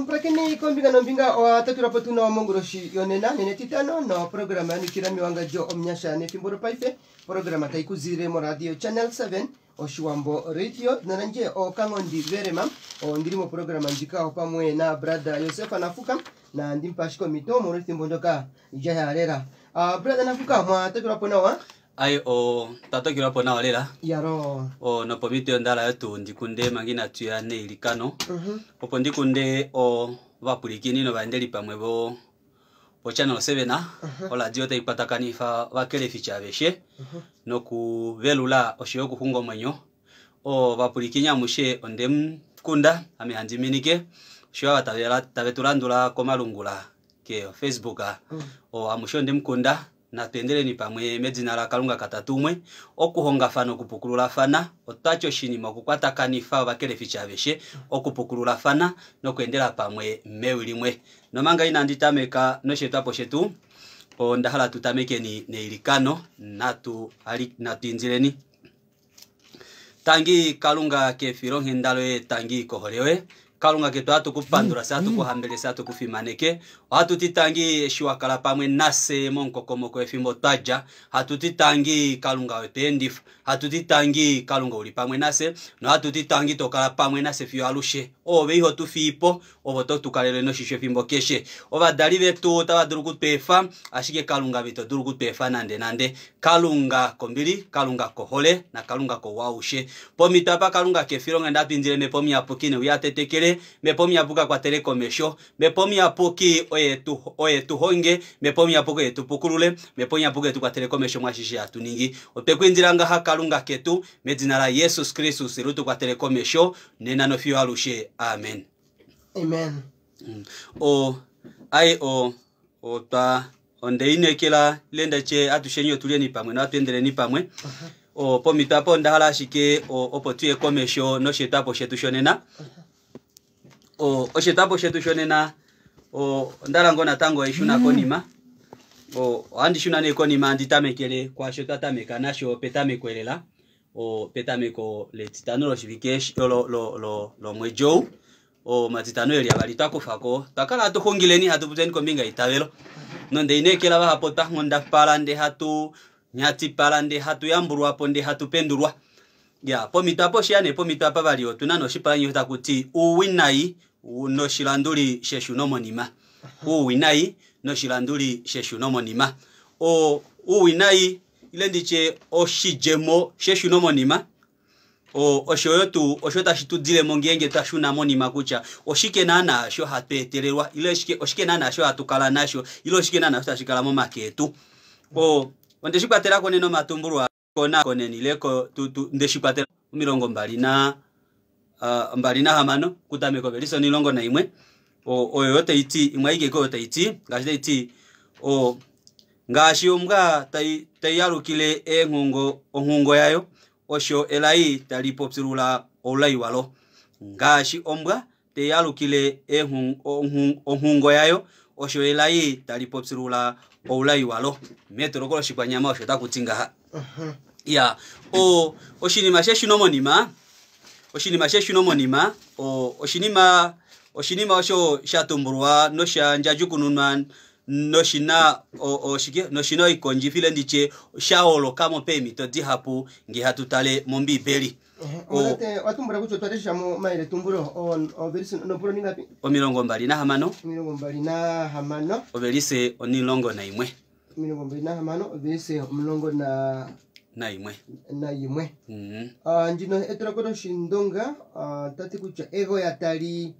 Prakini kombinga nombinga wa tatu rapotuna wa mongoroshi yonena nene titano no programa ni kirami wanga jo omnyasha ne fimboro paife programa taikuzire mo radio channel 7 o Shuambo radio nananje o kangondi verema o ndirimo programa njika o pamwe na brother Yosefa Nafuka na ndimpashiko mitomo riti mbondoka ijaya alera brother Nafuka mwa tatu rapona wa ai o tato kira pona walela yaro o no pomito ndala yetu ndikunde mangina tuya ne ilikano opo ndikunde o vapulikini no bandeli pamwe bo channel 7 o la diota ipatakani fa vakele ficha beshe no ku velula o shio kuhungo mwenyo o vapulikinya mushe ondem kunda ame handiminike shio atavela taveturandula komalungula ke Facebook o amusho ndem kunda na tendele ni pamwe medzina la kalunga katatumwe okuhonga fano kupukulula fana otacho shinima kukwata kanifa bakele ficha beshe okupukulula fana no kuendela pamwe mewilimwe no manga ina nditameka no shetapo shetu o ndahala tutameke ni ilikano natu ali natinzileni tangi kalunga ke fironge ndalo tangi koholewe kalunga ketu atu kupandura satu kuhambele satu kufimaneke hatu titangi shiwakala pamwe nase monkokomoko efimbo taja hatu titangi kalunga wetendi hatu titangi kalunga uli pamwe nase no hatu titangi tokala pamwe nase fio alushe obe iho tufipo oboto tukalele no shishe fimbo keshe oba dalive tu tabaduruku tefa ashike kalunga bito duruku tefa nande kalunga kombili kalunga kohole na kalunga ko waushe pomitapa kalunga kefironga ndapinzile mepomi apukine uyatetekele mepomi apuka kwa telekomesho mepomi apuki oyetu honge mepomi apuka yetu pukulule mepomi apuka yetu kwa telekomesho mwashishi atuningi opekwinzilanga hakalunga ketu medzina la Yesus Kristus rutu kwa telekomesho nena no fio alushe amen o ai o ta ondeine kila lenda che atushenyo tulieni pamwe na atendele ni pamwe o pomitapo ndahala shike o potue komesho no shetapo shetu shonena o shetapo shetu shonena o ndalango na tango ishuna konima o andi shuna ne konima nditamekele kwa shotata mekanasho petamekwelela o petameko le titanolo shivikesh lo mwejo o matitano eli abalita fako takala atuhongileni hatupuzeni kombinga itavelo nonde inekela bahapota ngonda palande hatu nyati palande hatu yamburwa ponde hatu pendurwa ya pomitapo shiane pomitapa balio tunano shipalanyo takuti uwinai no shilanduli sheshu nomonima uwinai no shilanduli sheshu nomonima o uwinai ile ndiche oshijemo sheshu nomonima o oshoyotu oshota shitudile mongenge tashuna monima kucha oshike nana sho hatetererwa ile oshike nana sho hatukala nasho ile oshike nana tutashikala mo maketu o ondeshikwatera koneno matumburwa kona koneni leko ndeshikwatera mirongo mbalina hamano kutameko beliso nilongo na imwe o yote iti imwaige ko yote iti ngashite iti o ngashi omga tayarukile onhungo yayo osho elai talipopsirula olai walo ngashi ombwa tayarukile onhungo yayo osho elai talipopsirula olai walo metro ko shikwanyama osho takutinga ya o oshinima sheshu nomonima o oshinima osho shatumburwa no shanjajukununwa no shina no shino ikonji file ndiche shaolo kamo pemi to dihapu ngi hatutale mombi beli watumbura kucho twaresha mo maile tumburo o verisi no puro ningapi o milongo mbali na hamano o verise onilongo na imwe milongo mbali na hamano o verisi omilongo na imwe njino etrakodo shindonga tati kucha ego yatali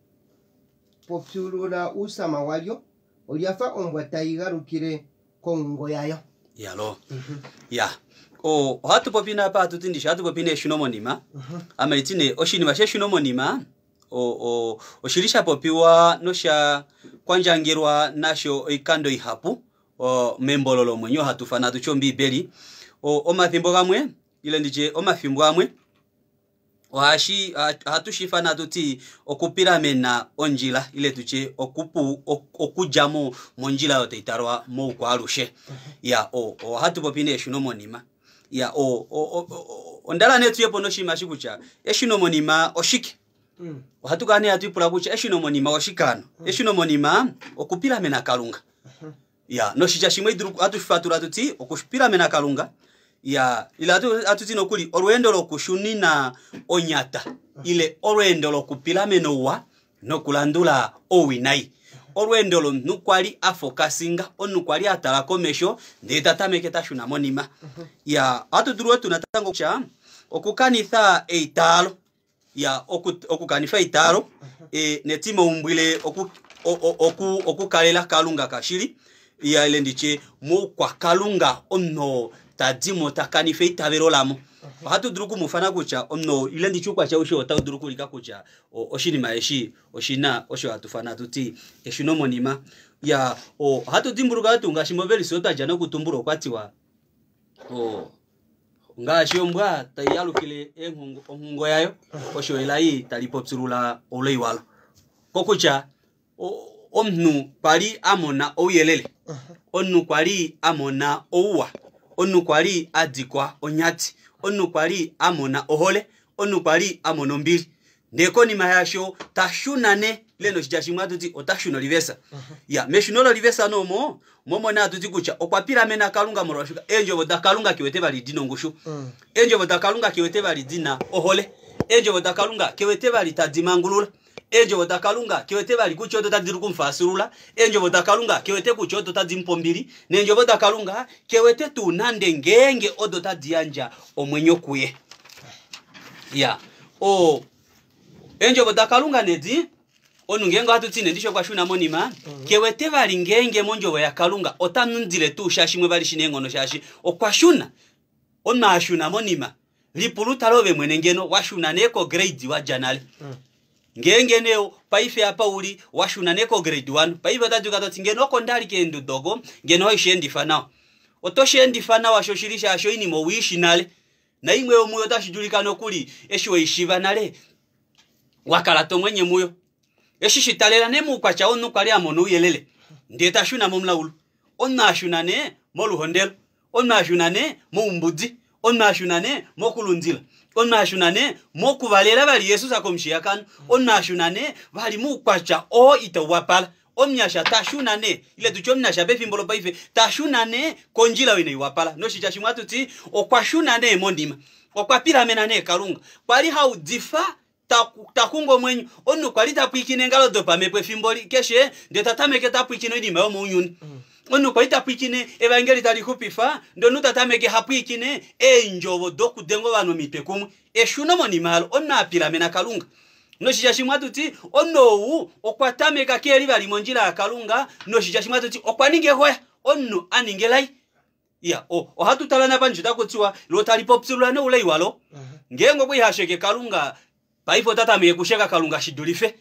popsulura usama walyo oliafa ombwa taigarukire kongo yayo yalo ya o hatu popina pa tutindisha hatu popine shunomonima amaitine oshinima she shunomonima o oshilisha popiwa nosha kwanjangirwa nasho ikando ihapu o membololo mwenyo hatufana tuchombi beli o mathimbo gamwe ile ndije o mafimbo amwe washi hatushifana tuti okupira mena onjila ile tuche okujamo monjila yote itarwa mo kwalushe ya o hatu popine shunomonima ya ondala netu yepo no shima shikucha eshino monima oshike watukane atipula kucha eshino monima oshikano eshino monima okupila mena kalunga ya no shija shimwe idiru atufatura tuti okushpila mena kalunga ya ila atuti no kuli orwendo lokushunina onyata ile orwendo lokupila menowa no kulandula owinai orwendo lo nukwali afokasinga onukwali atala komesho ndetatameke tashuna monima ya atuduru tunatango cha okukanitha eitalo ya okukanitha eitalo netimo umbwile okukalela kalunga kashiri ya ile ndiche mu kwa kalunga onno tadimo takanife itabero lamo atuduru kumufana kucha onno ile ndichukwa cha usho atuduru kulika kucha oshini maeshi oshina osho atufana tuti eshino monima ya hatudimburuka tungashimobeli sota jana kutumburo kwatiwa ngashombwa tayalukile enhungo yayo osho ilayi talipopsurula oleiwalo kokucha omnu kwali amona oyelele onnu kwali amona ouwa onnu kwali adikwa onyati onnu kwali amona ohole onnu kwali amona mbili ndeko ni mayasho tashunane leno shijashimwa tuti otashuno livesa ya meshuno livesa no momo na tuti kucha okwapira mena kalunga moroshuka enjo boda kalunga kiwete bali dino ngushu enjo boda kalunga kiwete bali dina ohole enjo boda kalunga kiwete bali tadimangulula enjo boda kalunga kiwete bali kuchoto tadiru kumfasurula enjo boda kalunga kiwete kuchoto tadimpombiri nenjo boda kalunga kiwete tunande ngenge odo tadianja omwenyo kuye ya enjo boda kalunga nedi onungengo atutine ndisho kwa shuna monima kewete bali ngenge monjo ya kalunga otanundile tu shashimwe bali shinengono shashi okwashuna onashuna monima lipuluta lobe mwenengeno washuna neko grade wa janali ngenge neo paife hapa uli washuna neko grade 1 paife tatuka totingeno kondali kendo dogo ngeno hoishendi fanao otoshendi fanao ashoshirisha asho ini mo wishi nale na imwe omuyo tashijulikano kuli esho ishiva nale wakalato mwenye muyo eshishitalela nemu kwa cha onu kwali amonu yelele ndeta shuna momlaulu onna shunane moluhondelo onna shunane mumbudzi onna shunane mokulunzila onna shunane mokuvalela bali Yesu sakomshiyakano onna shunane bali mukwacha itawapala omnyasha tashunane ile tuchomnyasha befimbolo paife tashunane konjila wene iwapala no shichashimwatu ti okwashunane mondima okwapira menane kalunga kwali haudifa takungo mwenyu onu kwalita pwikine ngalo dopamepwe fimboli keshe ndetatameke tapwikino idima yo munyuni onu kwalita pwikine evangeli talikupifa ndonu tatameke hapwikine enjobo doku dengo bano mipekumwe eshuno monimalo onna apira mena kalunga no shijashimwatu ti onowu okwatameka keli bali monjila ya kalunga no shijashimwatu ti okwaninge hoya onu aningelai ya hatu talana panjuta kutiwa lotalipopsulula no uleiwalo ngengo kwihasheke kalunga paifo tata mekusheka kalunga shidulife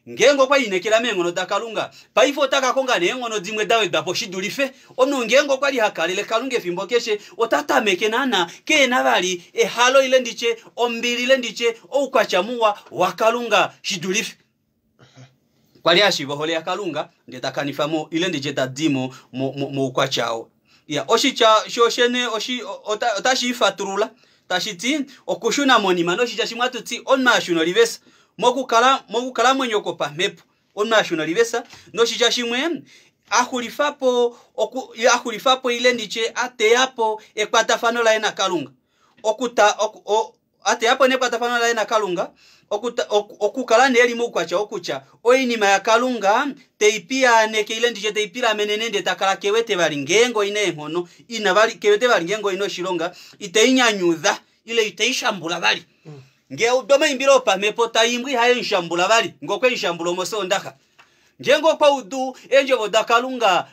ngengo kwa inekela mengono takalunga paifo taka konga nengono dimwe dawe dapo shidulife ono ngengo kwa lihakalele kalunge fimbo keshe otata mekenana ke nabali halo ile ndiche ombili ile ndiche okwachamuwa wakalunga shidulife kwa liashibo hole ya kalunga ndetakanifamo ile ndiche tadimo mo ukwachao ya oshicha shoshene otashifaturula tashiti okushuna monima no shijashimwatu ti onnashuno livesa mokukala mwenyoko pamepo onnashuno livesa no shijashimwe ahulifapo ile ndiche ateyapo ekwatafano la ena kalunga ateyapo nekwatafano la ena kalunga okukala neli mukwacha okucha oinima ya kalunga teipia neke ile ndiche teipira menenende takala kewete bali ngengo ine enhono ina bali kewete bali ngengo ino shilonga iteinyanyudha ile iteishambula bali nge udoma imbiro pamepo taimbwi hayo nshambula bali ngokwe nshambulo mosondaka ngengo kwa udu enje bodakalunga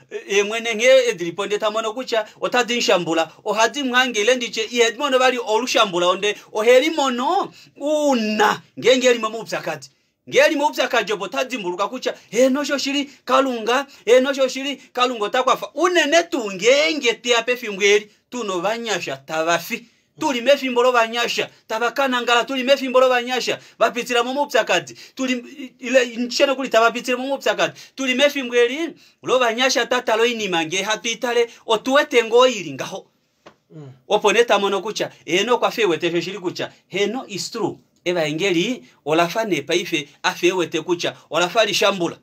mwene nge edriponde tamono kucha otadi nshambula ohadi mwange ile ndiche iedmono bali olushambula onde oheri mono una ngengeli mumupsakati ngeli mupsakati obotadi mbuluka kucha nosho shiri kalunga nosho shiri kalungo takwafa unene tungenge tiape fimbweli tuno banyasha tabafi tuli mefimbolo banyasha tabakana ngala tuli mefimbolo banyasha bapitira mu mupsakati tuli ile nchene kuli tabapitira mu mupsakati tuli mefimbweli lo banyasha tatalo inimange hatitale otuwete ngoyiri ngaho oponeta mono kucha eno kwa fewete shiri kucha heno is true eba engeli olafane paife afewete kucha olafali shambula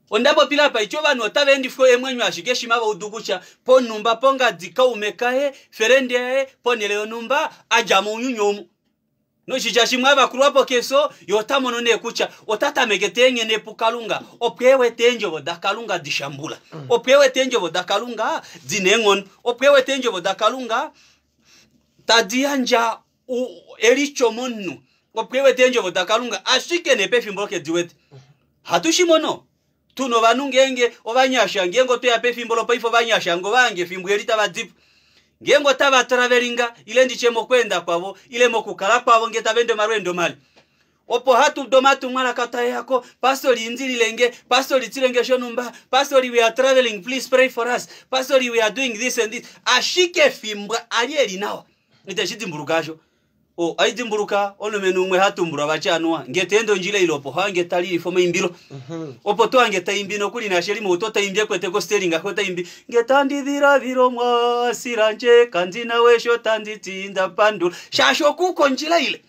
ondabo pila pa ichoba no tavendi fo emwenyu ashikeshi maba udukucha po numba ponga dika umekae ferende ponele numba aja mu nyunyomu no chichashi mwaba kuruapo keso yotamono ne kucha otata megetenge ne pukalunga opwewe tenjo bodakalunga dishambula opwewe tenjo bodakalunga dinengon opwewe tenjo bodakalunga tadianja ericho monu opwewe tenjo bodakalunga ashike ne pefimboke diwete hatushimono tuno banungenge obanyasha ngengo to ya pefimbolo paifo banyasha ngo bange fimbu elita badipu ngengo taba traveringa ile ndichemo kwenda kwabo ile mokukala kwabo ngetabende marwendo mali opo hatu domatu mwana kata yako pastori inzili lenge pastori tirenge shonumba pastori we are traveling please pray for us pastori we are doing this and this ashike fimbwa alieli nawa nitashiti mburugasho o aidi mburuka ono menumwe hatu mbura bachanwa ngetendo njile ilopo hange tali fome imbiro opo to hange taimbino kuli na sheri moto taimbye kwete ko steringa ko taimbi ngetandidira viro mwa siranje kanzina wesho tanditinda pandu shasho kuko njila ile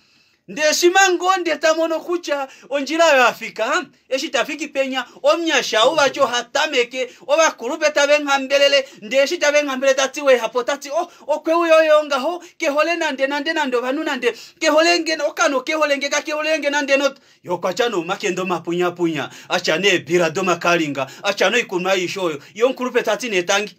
ndeshimango ndetamono kucha onjila ya Afrika eshitafiki penya omnyasha ubacho hatameke obakurupe tabenhambelele ndeshitabenhambele tatiwe hapotati okweuyonga ho kehole nande nando banunande keholenge okano keholenge ka keholenge nande not yokachano makendo mapunya achane bira doma kalinga achano ikunwa ishoyo yonkurupe tatine tangi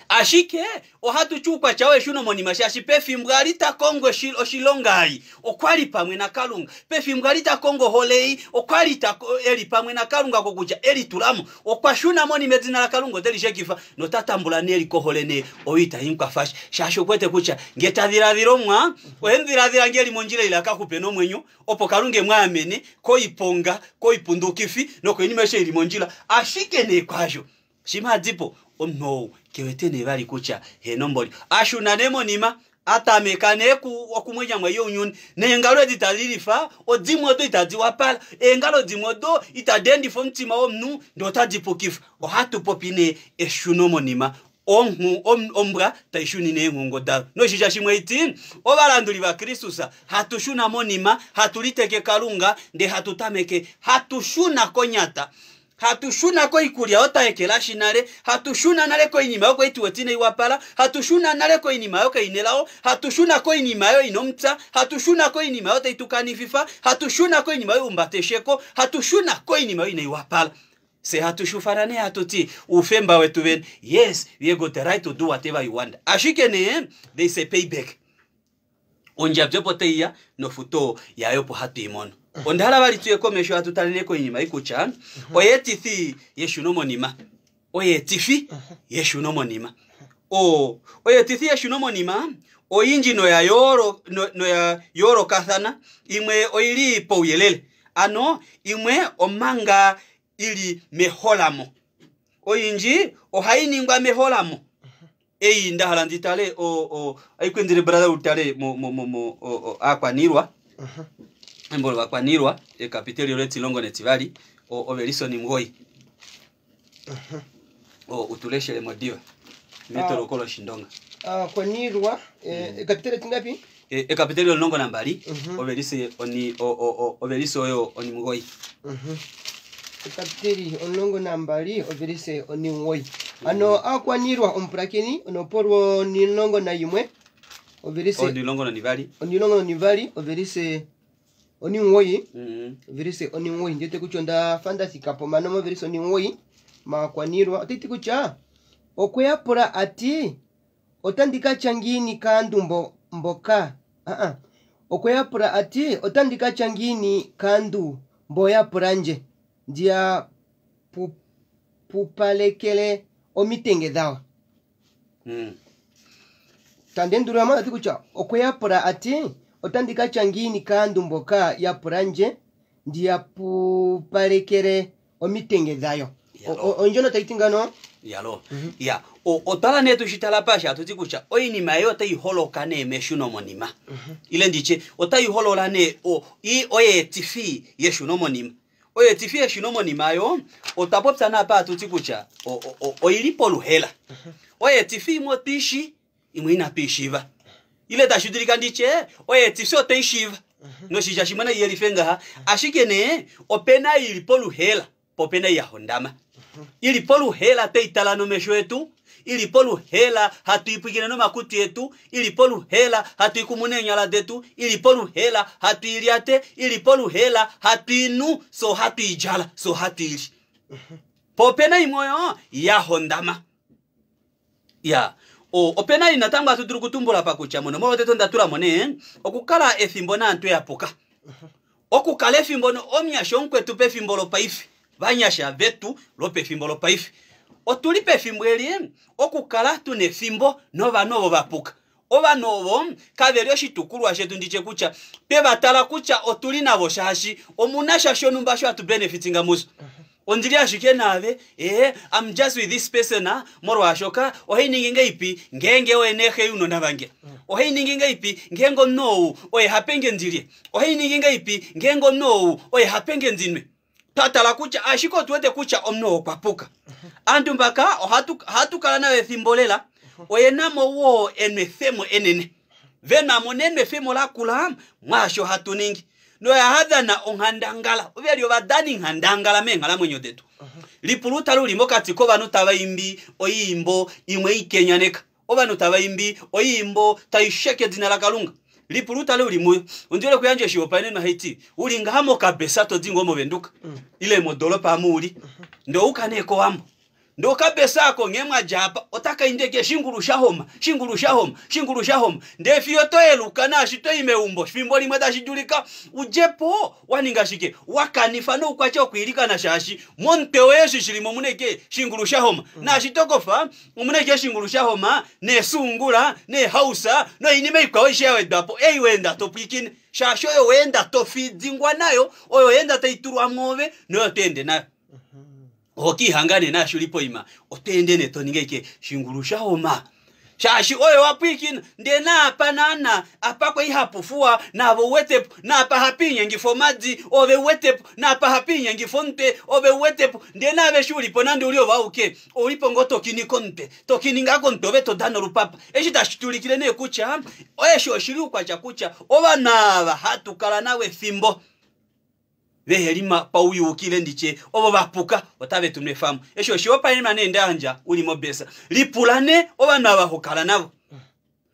ashike ohatu chupa chawe shuno moni mashashi pefimbwarita kongo oshilongai okwali pamwe na kalunga pefimbwarita kongo holei okwali ta eri pamwe na kalunga kokuja eri tulamu okwashuna moni medina la kalungo delishekifa no tatambula neri koholene oita hinkwa fash shasho kwete kucha ngetadira viromwa ohendira dira ngeli monjile ila kakupe no mwenyo opo kalunge mwamene koiponga koipundukifi no kwenimeshe ili monjila ashike ne kwajo shima dipo no kewetene bali kucha henomboli ashuna nemo nima atamekane ku okumwenya mwe yonyuni nengalo ditalilifa odimodo itadiwa pala engalo dimodo itadendi fomtima omnu ndotadipokifa ohatu popine eshunomo nima ombra taishuni nengungo da no shisha shimwe iti obalanduli ba Kristusa hatushuna monima hatuliteke kalunga nde hatutameke hatushuna konyata hatushuna ko ikulia otaekela shinare hatushuna nale ko inima yo ko ituwetine iwapala hatushuna nale ko inima yo ko inelao hatushuna ko inima yo inomtsa hatushuna ko inima yo taitukani fifa hatushuna ko inima yo umbatesheko hatushuna ko inima yo ineiwapala se hatushufarane hatuti ufemba wetu ben yes we got the right to do whatever you want ashikene they say payback onjabje poteya no futo yayopo hatu imono ondala bali tuye komesho hatutaleko inyima ikucha oyetithi yeshunomonima oyetifi yeshunomonima oyetithi yeshunomonima oyinji no ya yoro kathana imwe oili po uyelele ano imwe omanga ili meholamo oyinji ohainingwa meholamo eyi ndahala nditale aikwendire brother utale akwanirwa mbolo bakwanirwa kapiteli oleti longo netibali obelisoni mgoi utuleshe le modiwa metoro kolo shindonga kwanirwa kapiteli tingapi kapiteli olongo nambali obelise oni obelise oyo oni mgoi kapiteli olongo nambali obelise oni mgoi ano akwanirwa omprakeni ono porwo ni longo na yimwe obelise oni longo na nivali obelise oni ngoi virise oni ngoi ndete kuchonda fantasy kapo manomo virise oni ngoi makwanirwa titi kucha okweyapura ati otandika changini kandu mboka okweyapura ati otandika changini kandu mboya puranje ndia pupalekele omitenge dawa tandenduru ama ati kucha okweyapura ati otandika changini kandu mboka ya puranje ndia pupalekere omitenge dayo onjono taitingano yalo ya otala netu shitala pasha tutikucha oyini mayo tai holokane meshuno monima ile ndiche otai hololane oye tifi yeshuno monima oye tifie shinomo ni mayo otapopsa na pa tutikucha o ilipo luhela oye tifi mo pishi imwina pishiva ile tashudilika ndiche oye tifio teishiva no shijashimana yelifenga ha ashikene opena ilipo luhela popena ya hondama ilipo luhela teitala no mesho yetu ilipo luhela hatuipigine no makutu yetu ilipo luhela hatuikumune nyala detu ilipo luhela hatuiliate ilipo luhela hatuinu so hatuijala so hatuili popena imoyo ya hondama ya opena inatanga tudurukutumbula pakucha mono mo teto ndatura mone okukala efimbo na antu yapoka okukala efimbo no omyasho nkwetu pe fimbolo paifi banyasha vetu lope fimbolo paifi otulipe fimbo eli okukala tune fimbo no banobo bapuka obanobo kaveryo shitukulu ashetu ndiche kucha pe batala kucha otuli nabo shashi omunasha shonumba sho atu benefitinga muso ondiri ashike nave I'm just with this person na moro ashoka ohininginga ipi ngenge oenehe uno nabange ohininginga ipi ngengo no oye hapenge ndiri ohininginga ipi ngengo no oye hapenge ndinwe tatala kucha ashiko tuwete kucha omno kwapuka antu mpaka hatu kala na thimbolela oyenamo wo enefemo enene vena monene femo la kula mwasho hatuningi no ya hadha na ongandangala obeli obadani ngandangala mengala mwenyo detu lipuluta lulimo katiko banu tabayimbi oyimbo imwe ikenyaneka obanu tabayimbi oyimbo taisheke dina la kalunga lipuluta lulimo ondile kuyanje shiopaine na Haiti ulinga hamo kabesa to dingo mo benduka ile modolo pa muri ndo ukaneko wamo ndo kabesa ko ngemwa japa otaka indege shinguru shahoma ndefio to eluka na shito imeumbo fimbo limwe dashijulika ujepo waningashike wakanifa no kwacho kwilika na shashi monte weshi shilimo muneke shinguru shahoma na shitokofa muneke shinguru shahoma ne sungura ne hausa no inime ikwawisha we dapo wenda topikin shasho yo wenda to fidingwa nayo oyo yenda taiturwa ngove no tende nayo oki hangane na shulipo ima otende ne toningeke shingurusha homa shashi oyo wapikin ndena panana apakwe ihapufua na wete na pahapinya ngifomaji ove wete na pahapinya ngifonte ove wete ndena be shulipo nandi ulio vauke ulipo ngoto kinikonte tokininga konto beto dano rupapa eshita shitulikile ne kucha oyesho shiru kwa chakucha obanaba hatukala nawe fimbo vehelima pauyi ukile ndiche obo bapuka otabe tumnefamu esho shopa ina nenda anja uli mobesa lipulane obana bahokala nabo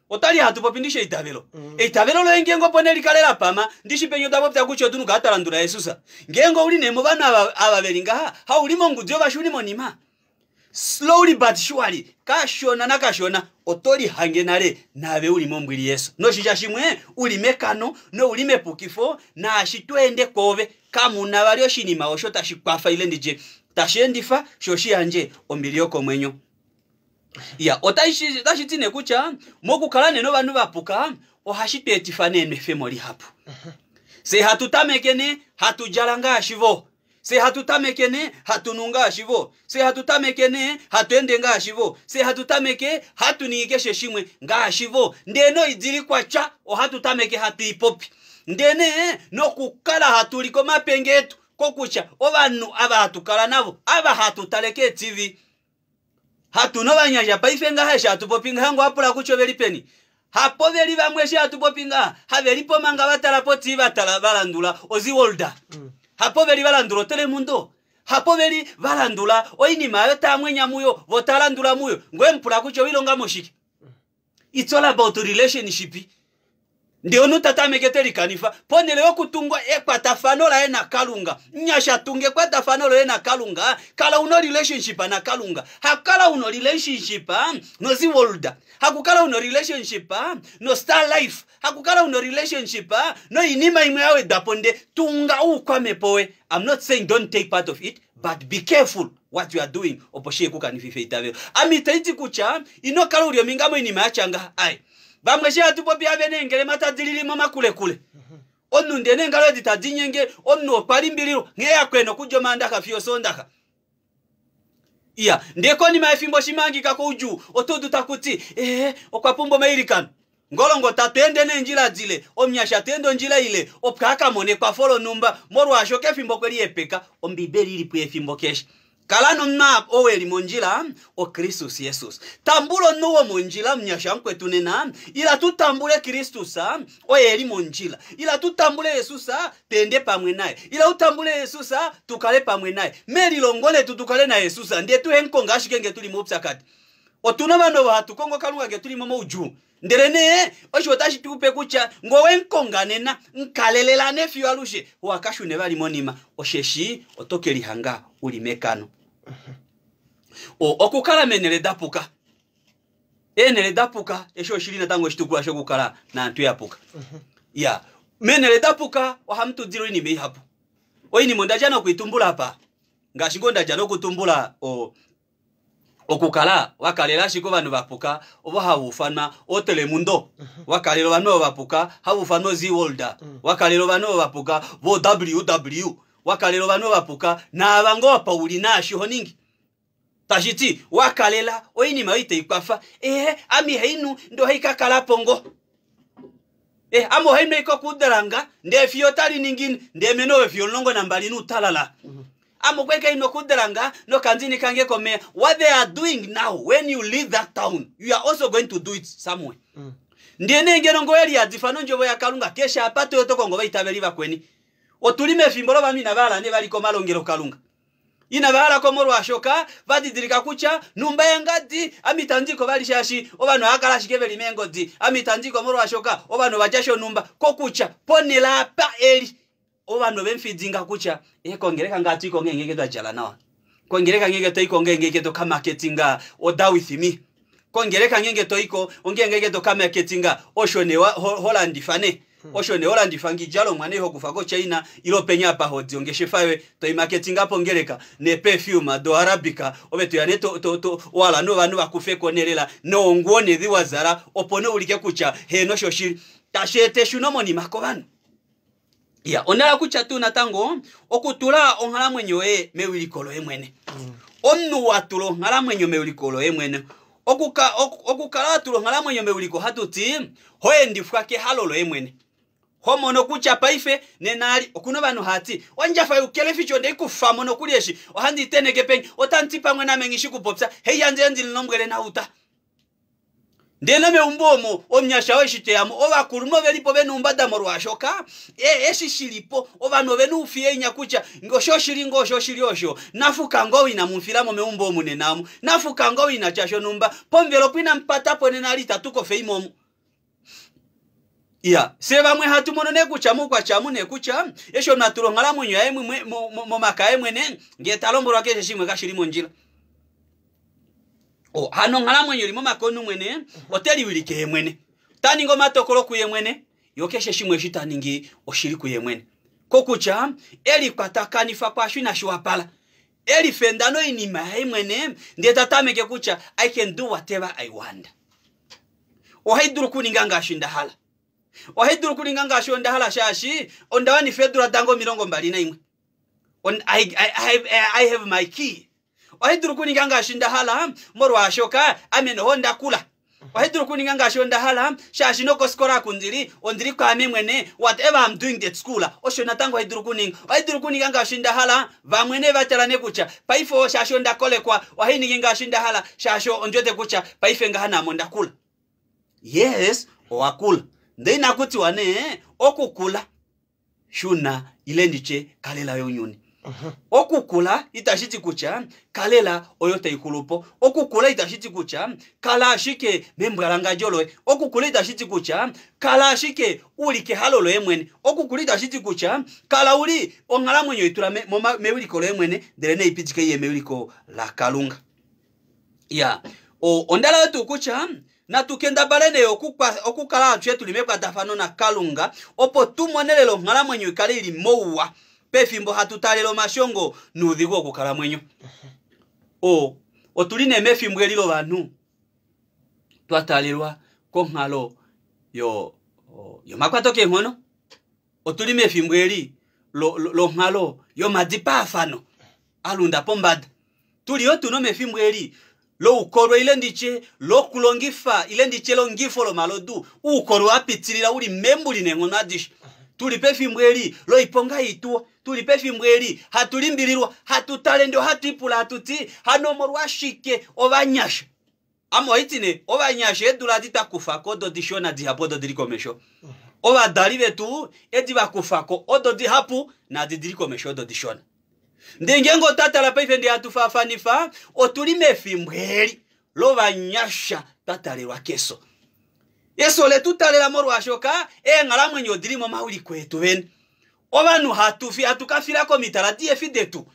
otali hatupopindisha itabelo itabelo lo ngengo poneli kalela pama ndishi penyo dabo byakucho tunuka atalandura Yesusa ngengo uli nemo bana ababelinga ha ulimo ngudio bashuli monima slowly but surely kashona otoli hangenale nabe uli mombwili Yesu no shishashimwe uli mekano no uli mepukifo na ashitwende kove kamuna balio shinima osho tashikwafa ile ndije tashendifa shoshi anje ombilioko mwenyo ya otaishi tashitine kucha moku kalane no banu bapuka ohashitetifane nefemoli hapo se hatutamekene hatujalanga shivo se hatutamekene hatununga shivo se hatutamekene hatuende nga shivo se hatutameke hatunigeshe shimwe nga shivo ndeno idili kwacha o hatutameke hatuipopi ndene no kukala hatuliko mapengetu kokucha obanu aba hatukala nabo aba hatutaleke TV hatuno banyaja paifenga hesha tupopinga hango apula kucho belipeni hapo beli bamwesha tupopinga habelipo manga batalapo TV batala balandula ozi wolda hapo beli balandula telemundo hapo beli balandula oyini mayo tamwenya muyo botalandula muyo ngwe mpula kucho wilonga moshiki it's all about relationship ndio nutatameketeli kanifa ponele okutungwa ekwatafanola ena kalunga nyasha tunge kwatafanola ena kalunga kala uno relationship na kalunga hakala uno relationship no zi world hakukala uno relationship no star life hakukala uno relationship no inima imwe yawe daponde tunga ukwamepoe. I'm not saying don't take part of it, but be careful what you are doing oposhe kukanifife itabe amitaiti kucha ino kaluri mingamo inima achanga ai bamweshe atupopi abenengele matadilili mama kule onu ndene ngalo ditadinyenge onu palimbiliro ngeya kweno kujomanda kafio sondaka iya ndeko ni mafimbo shimangi kako uju otodu takuti okwapumbo mailikan ngolongo tatende nenjila zile omnyasha tendo njila ile opkaka mone kwa folo numba morwa shoke fimbo kweli epeka ombibeli ilipwe fimbo kesha kalano na oweli monjila o Kristus Jesus tambulo nuwo monjila mnyasha mkwetu nena ila tutambule Kristusa oyeli monjila ila tutambule Yesusa tende pamwe naye ila utambule Yesusa tukale pamwe naye meli longole tutukale na Yesusa ndiye tu henkonga ashikenge tuli mupsakati otuna bano batu kongo kalunga ge tuli momo uju nderene osho tashi tupe kucha ngowe nkonganena nkalelelane fiwalushe wakashune bali monima osheshi otokeli hanga uli mekano okukala menele dapuka enele dapuka esho shirina tango shitukula sho kukala na antu yapuka ya menele dapuka wahamtu ziro ni mei hapo oyini mondajana kuitumbula hapa ngashingonda jana kutumbula okukala wakalela shiko banu bapuka obo hawufana o Telemundo wakalelo banu bapuka hawufano Zworld wakalelo banu bapuka bo WW wakalelo banu bapuka na abango Paulina shiho ningi tashiti wakalela oyini maite ikwafa ami heinu ndo heikakala pongo amo heinu iko kudaranga nde fiotali ningini nde menowe fiolongo nambali nu talala amo kweka ino kudaranga no kanzini kange kome what they are doing now when you leave that town you are also going to do it somewhere ndiye nengeno ngoeli ya difano njobo ya kalunga kesha apato yotoko ngo baitabeli bakweni otulime fimbolo bami na bala ne bali komalongero kalunga ina bala komoro ashoka vadidirika kucha numba yangadi amitanziko bali shashi obano akala shikebeli mengodi amitanziko moro ashoka obano bajasho numba kokucha ponela pa eli obano benfidinga kucha kongereka ngati kongenge to ajala nawa kongereka ngenge to ikongenge to kama marketinga oda with me kongereka ngenge to iko ongenge to kama marketinga oshone Holland fane oshone Holland fangi jalo mwane ho kufago China ilo penya pa hodi ongeshe fawe to marketinga pongereka ne perfume do arabica obeto ya neto to wala no banu bakufeko nelela no ngone dhiwazara opone ulike kucha heno shoshi tashete shunomo ni makobano ya onala kucha tu natango okutula ongala mwenyoe mewilikolo emwene onnu watulo ngala mwenyo mewilikolo emwene okukala tulo ngala mwenyo mewiliko hatuti hoendi fwake halolo emwene homono kucha paife nenali okuno banu hati wanjafa ukeleficho nde kufa mono kulieshi ohandi teneke pen otanti pamwe na mengishi kupopsa heyanze nzili nombwele na uta ndene me umbomo omnyasha weshite yamo obakuruno belipo benumba damoro ashoka eshishilipo obano benu ufie nyakucha ngoshoshili osho nafuka ngo ina mumfilamo me umbomo nenamu nafuka ngo ina chasho numba pomvelo pina mpata pone nali tatuko feimomo ya seba mwe hatu mono ne kucha mu kwa chamu ne kucha esho natulo ngala munyo ya mwe mo makae mwene ngetalomboro akeshe shimwe kashirimo njira hano ngala mwenye limo makonu mwene hoteli wilike mwene tani ngoma tokolo kuye mwene yokeshe shimwe shitaningi oshiri kuye mwene kokucha eli kwatakani fa kwa shina shwapala eli fendano inima mwene ndiye tatameke kucha I can do whatever I want ohaiduru kuninganga ashinda hala ohaiduru kuninganga ashonda hala shashi ondawani fedura dango mirongo mbali na imwe I have my key ohiduru kuninganga ashinda hala moro ashoka ameno honda kula ohiduru kuninganga ashonda hala shashi noko skora kundiri ondiri kwa mwene whatever I'm doing at school oshona tango ohiduru kuninganga ashinda hala vamwene vatalane kucha paifo shashonda kole kwa ohininga ashinda hala shasho onjote kucha paife ngahana monda kula yes oakula ndena kuti wane okukula shuna ilendiche kalela yonyuni okukula itashiti kucha kalela oyote ikulupo okukula itashiti kucha kala shike membwalanga joloe okukula itashiti kucha kala shike ulike halolo emwene okukula itashiti kucha kala uli ongala mwenyo itura mewiliko emwene derene ipitike ye mewiliko la kalunga ya ondala wetu kucha na tukenda balene okukala chetu limekwa tafano na kalunga opo tumonelelo ngala mwenyo ikalili mowa pefimbo hatutalelo mashongo nudhigo okukala mwenyo otuline mefimbo elilo banu twatalelwa konkalo yo makwato ke ngono otuli mefimbo eli lo ngalo yo madipa afano alunda pombada tuli otuno mefimbo eli lo ukoro ile ndiche lo kulongifa ile ndiche lo ngifo lo malodu ukoro apitilira uli membuli nengonadish tulipe fimbweli lo iponga itu tulipe fimbweli hatulimbilirwa hatutalendo hatipula hatuti hanomorwa shike obanyasha amo itine obanyasha edula ditakufako do dishona dihapodo dirikomesho oba dalive tu edi bakufako odo dihapu na dirikomesho do dishona ndengengo tata la paife ndi hatufafanifa otulime fimbweli lo banyasha tatalelwa keso yeso le tutalela moro ashoka ngalamwe nyodirimo mauli kwetu ben obanu hatufi hatukafira ko mitala die detu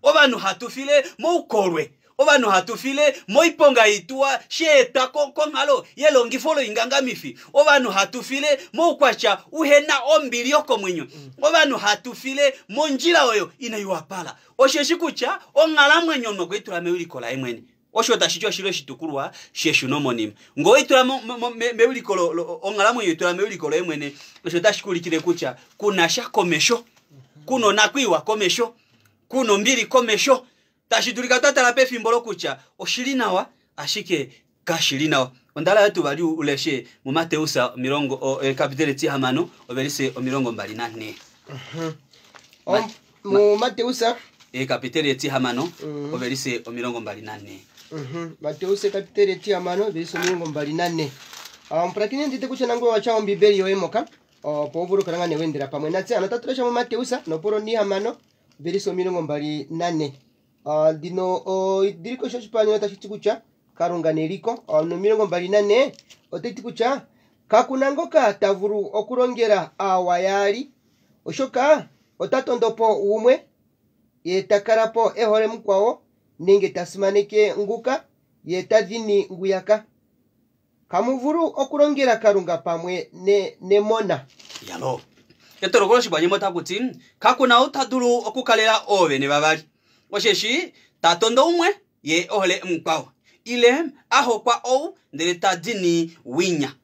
obanu hatufile mo ukorwe obanu hatufile mo iponga itua sheta ko ngalo yelongi folo inganga mifi obanu hatufile mo kwacha uhena ombilio ko mwenyo obanu hatufile mo njira oyo inayuapala osheshi kucha ongalamwe nyono kwetula meuli kola emweni osho tashicho shiro shitukurwa sheshu nomonim ngo itula meuli kolo ongalamwe yitula meuli kolo emwene osho tashikulikire kucha kuna shakomesho kuno nakwiwa komesho kuno mbili komesho tashidulika tatala pe fimbolo kucha oshilinawa ashike kashilinawa ondala yetu bali uleshe mu Mateusa mirongo kapitele ti hamano oberise mirongo mbali nane mu Mateusa kapitele ti hamano oberise mirongo mbali nane Mateusa kapitele ti hamano oberise mirongo mbali nane mprakini ndite kucha nango wacha ombibeli yoemoka povuru karanga ne wendera pamwe natsi anataturesha mu Mateusa no poro ni hamano oberise mirongo mbali nane dino diriko shoshipani natashikucha karunga neriko no mirongo mbali nane otitikucha kakunangoka tavuru okurongera awayali oshoka otatondopo umwe yetakarapo ehore mkwao ninge tasimaneke nguka yetadini nguyaka kamuvuru okurongera karunga pamwe ne mona yalo etorogolo shibanyemo takuti kakuna utaduru okukalera obe ne babali osheshi tatondo umwe ye ohole mkwao ile aho kwa ou ndele tadini winya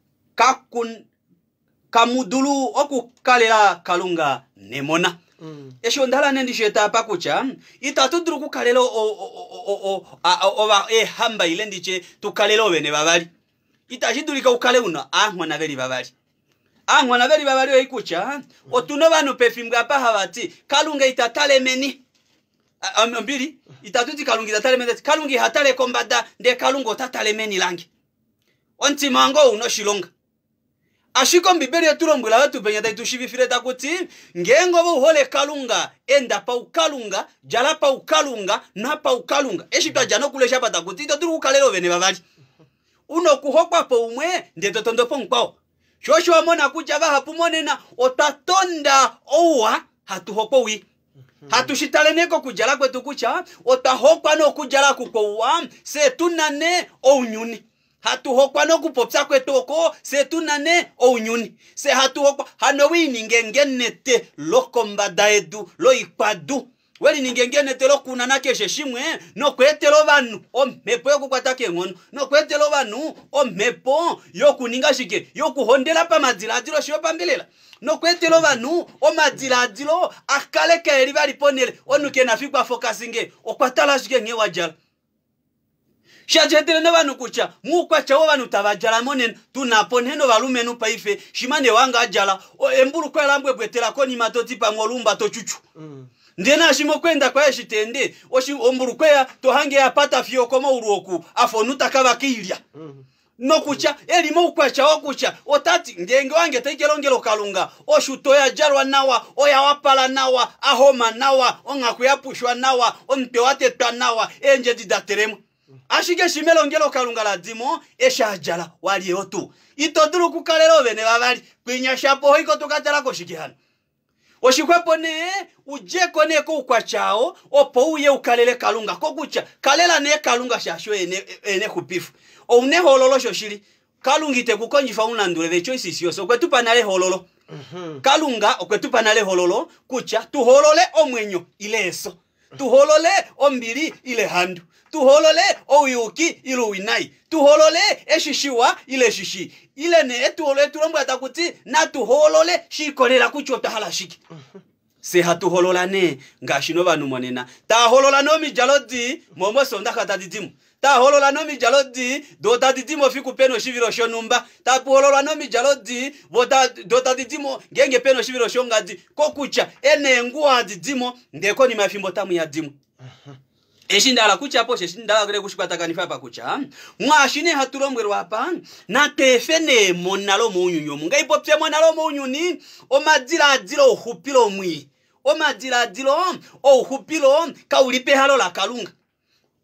kamudulu okukalera kalunga nemona esho ndala nendi sheta pakucha itatuduru kukalelo hamba ile ndiche tukalelo bene babali itashidulika ukale una mwana beli babali mwana beli babali oikucha otuno banu pefimbwa pa habati kalunga itatale meni mbili itatuti kalungi itatale meni kalungi hatale kombada nde kalungo tatale meni langi onti mango uno shilonga ashiko mbibeli etulombula watu penya taitushibifire takuti ngengo buhole kalunga enda pa ukalunga jala pa ukalunga na pa ukalunga eshitwa jano kulesha pa takuti itoturu kukalelo bene babali uno kuhokwa po umwe nde totondo po mkwao shosho amona kuja baha pumonena otatonda owa hatuhokwa wi hatushitaleneko kujala kwetu kucha otahokwa no kujala kukowa setunane ounyuni hatuhokwa no kupopsa kwetoko setunane ounyuni se hatuhokwa hanowi ningengenete lokombada edu lo ikwadu weli ningengenete lo kunana keshe shimwe no kwetelo banu omepo yokukwatake ngono no kwetelo banu omepo yokuninga shike yokuhondela pa madiladilo shiyo pambelela no kwetelo banu omadiladilo akaleka eri bali ponele onuke nafikwa focusinge okwatala shike nge wajala shajetele ne banu kucha mukwacha wo banu tabajala monen tunaponeno balumenu paife shimane wanga ajala emburu kwelambwe bwetela ko ni matoti pa ngolumba to chuchu ndena shimo kwenda kwa yeshitende omburu kweya to hange yapata fio koma uruoku afonuta kabakilya no kucha elimo ukwacha okucha otati ngenge wange tekelongelo kalunga oshuto ya jalwa nawa oya wapala nawa ahoma nawa ongakuyapushwa nawa onpe watetwa nawa enje didateremo ashike shimelo ngelo kalunga la dimo eshajala wali otu itoduru kukalelo bene babali kwinyashapo hoiko tukatala ko shikihana oshikwepo ne ujeko ne ko ukwachao opo uye ukalele kalunga ko kucha kalela ne kalunga shasho ene kupifu one hololo shoshiri kalungite kukonjifa unandule the choices yoso kwetupa nale hololo kalunga okwetupa nale hololo kucha tuholole omwenyo ileso tuholole ombili ile handu tuholole oyuki ile winai tuholole eshishiwa ile shishi ile ne etuholole tulomba takuti na tuholole shikolera kuchota halashiki se hatu hololane ngashino banu monena ta hololano mi jalodi momo sonda katadidimu ta hololano mi jalodi do tadidimo fiku peno shiviro shonumba ta hololano mi jalodi do tadidimo ngenge peno shiviro shongadi kokucha ene nguwa didimo ndeko ni mafimbo tamu ya dimu eshindala kucha po eshindala kule kushipata kanifa pa kucha mwashine hatulombwero hapa na tefene monalo munyunyo munga ipopye monalo munyuni omadira adilo ohupilo mwi omadira adilo ohupilo kaulipe halo la kalunga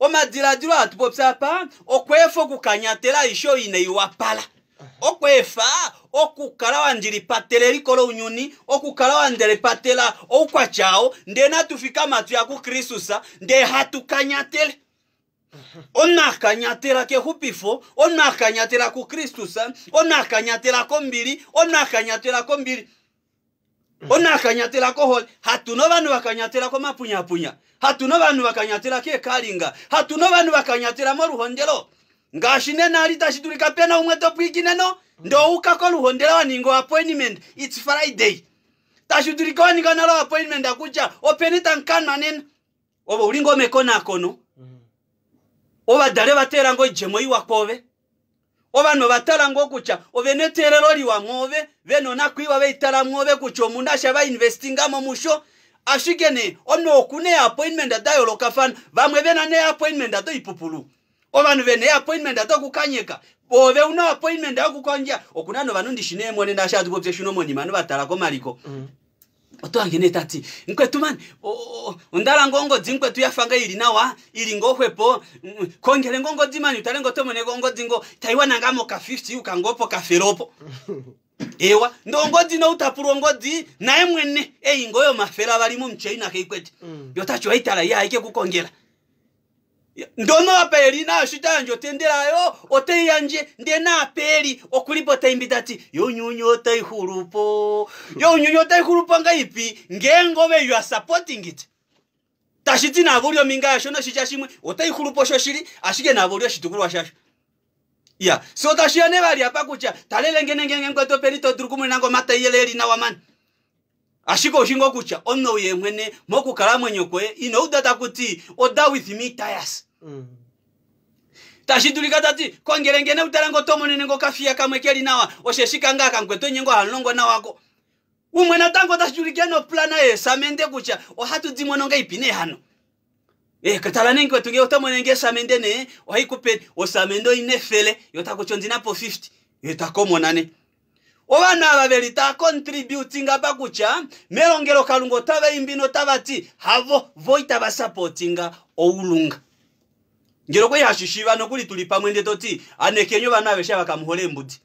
omadira adilo atupopye hapa okwefo kukanyatela isho ine iwapala okwefa okukala wanjiri patele likolo unyuni okukala wandele patela okwa chao ndena tufika matu ya ku Kristusa nde hatukanyatele ona kanyatela ke hupifo ona kanyatela ku Kristusa ona kanyatela ko mbili ona kanyatela ko mbili ona kanyatela ko hol hatuno banu bakanyatela ko mapunya punya hatuno banu bakanyatela ke kalinga hatuno banu bakanyatela mo ruhondelo ngashine nali tashidulika pena umweto pwikineno ndo ukako ruhondela waningo appointment it's Friday tashidulika waningo nalo appointment akucha openita nkana nena obo ulingo mekona kono oba dale batera ngo jemo iwakove oba no batala ngo kucha obeneterero liwa ngove beno nakwiwa beitala ngove kucho mundasha ba investingamo musho ashikene ono okune appointment adayo lokafana bamwe bena ne appointment ado ipupulu obanu bene appointment atokukanyeka obe una appointment akukonja okunano banundi shine mwene ndashatu bobye shino moni manu batala ko maliko otwangene tati nkwetu man ondala ngongo dzinkwetu yafanga ili nawa ili ngohwepo kongele ngongo dzimani utalengo tomone ngongo dzingo taiwana ngamo ka 50 ukangopo ka feropo ewa ndongo dzino utapuro ngodi naye mwene ngoyo mafera bali mu mcheina keikwete yotacho aitala yaike kukongela ndono apeli na shitanjo tendelayo oteyanje ndena apeli okulipo taimbitati yonyunyo taihurupo ngaipi ngengobe you are supporting it tashiti na bulyo minga yashono shichashimwe otaihurupo shoshiri ashike na bulyo shitukuru shasho ya so tashiane bali apa kucha talelengenge ngweto pelito durukumu nango mata yeleri na wamani ashiko ushingo kucha ono ye mwene moku kalamwe nyokwe ino udata kuti oda with me tires tashidulika tati kongerengene utalango tomone nengo kafia kamwe keli nawa osheshika ngaka nkweto nyengo halongo na wako umwena tango tashidulikeno plana samende kucha ohatu dzimononga ipine hano katalane nkweto nge otomone nge samende ne ohaikupe osamendo inefele yotakuchonzina po 50 yotakomonane obana ababelita contributing abakucha melongero kalungo taba imbino tabati havo voita basupportinga oulunga ngero ko yashishiba no kuli tulipa mwende toti anekenyo bana besha bakamuhole mbudi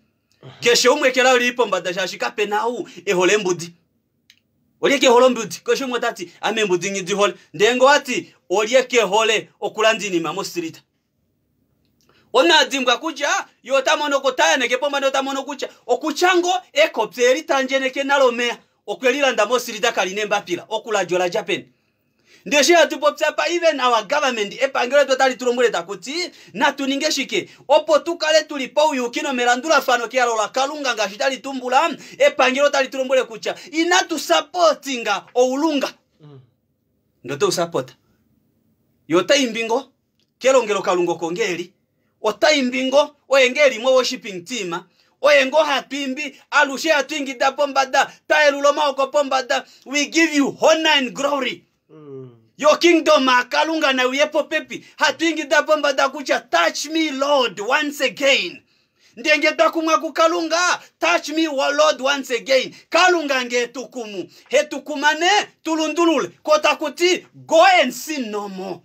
kesho umwekera ulipo mbadashashika penau ehole mbudi olieke holo mbudi kesho mwatati ame mbudi ngidi hole ndengo ati olieke hole okulandini mamo street ona dzimbwa kuja yotamono kotaya nekepomba notamono kucha okuchango ekopseri tanjeneke nalomea okwelila ndamo sirida kalinemba pila okulajola Japan ndeshe atupopsa pa even our government epangelo totali tulombole takuti na tuningeshike opo tukale tulipo uyukino merandula fano kialo la kalunga ngashitali tumbula epangelo tali tulombole kucha inatu supportinga oulunga ndoto support yota imbingo kelongelo kalungo kongeli otaimbingo oyengeli mo worshiping team oyengo hapimbi alushe atingi da pombada taelulo maoko pombada we give you honor and glory your kingdom akalunga na uyepo pepi hatingi da pombada kucha touch me Lord once again ndenge takumwa kukalunga touch me Lord once again kalunga ngetukumu hetukumane tulundulule kotakuti go and sin no more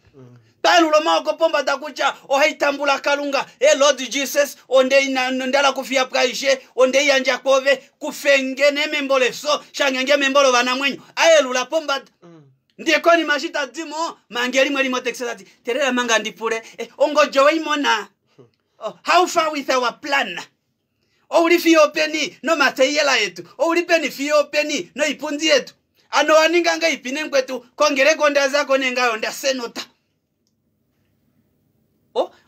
talulo mako pomba takucha ohaitambula kalunga Lord Jesus onde inandala kufia praishe onde yanja kove kufengene membole so shangenge membolo bana mwenyu ayelula pomba ndiye koni mashita dimo mangeli mweli motexati terera manga ndipure ongojo weimona how far with our plan uli fiopeni no mateyela yetu uli peni fiopeni no ipundi yetu ano waninga nga ipine kwetu kongere konda zako nengayo nda senota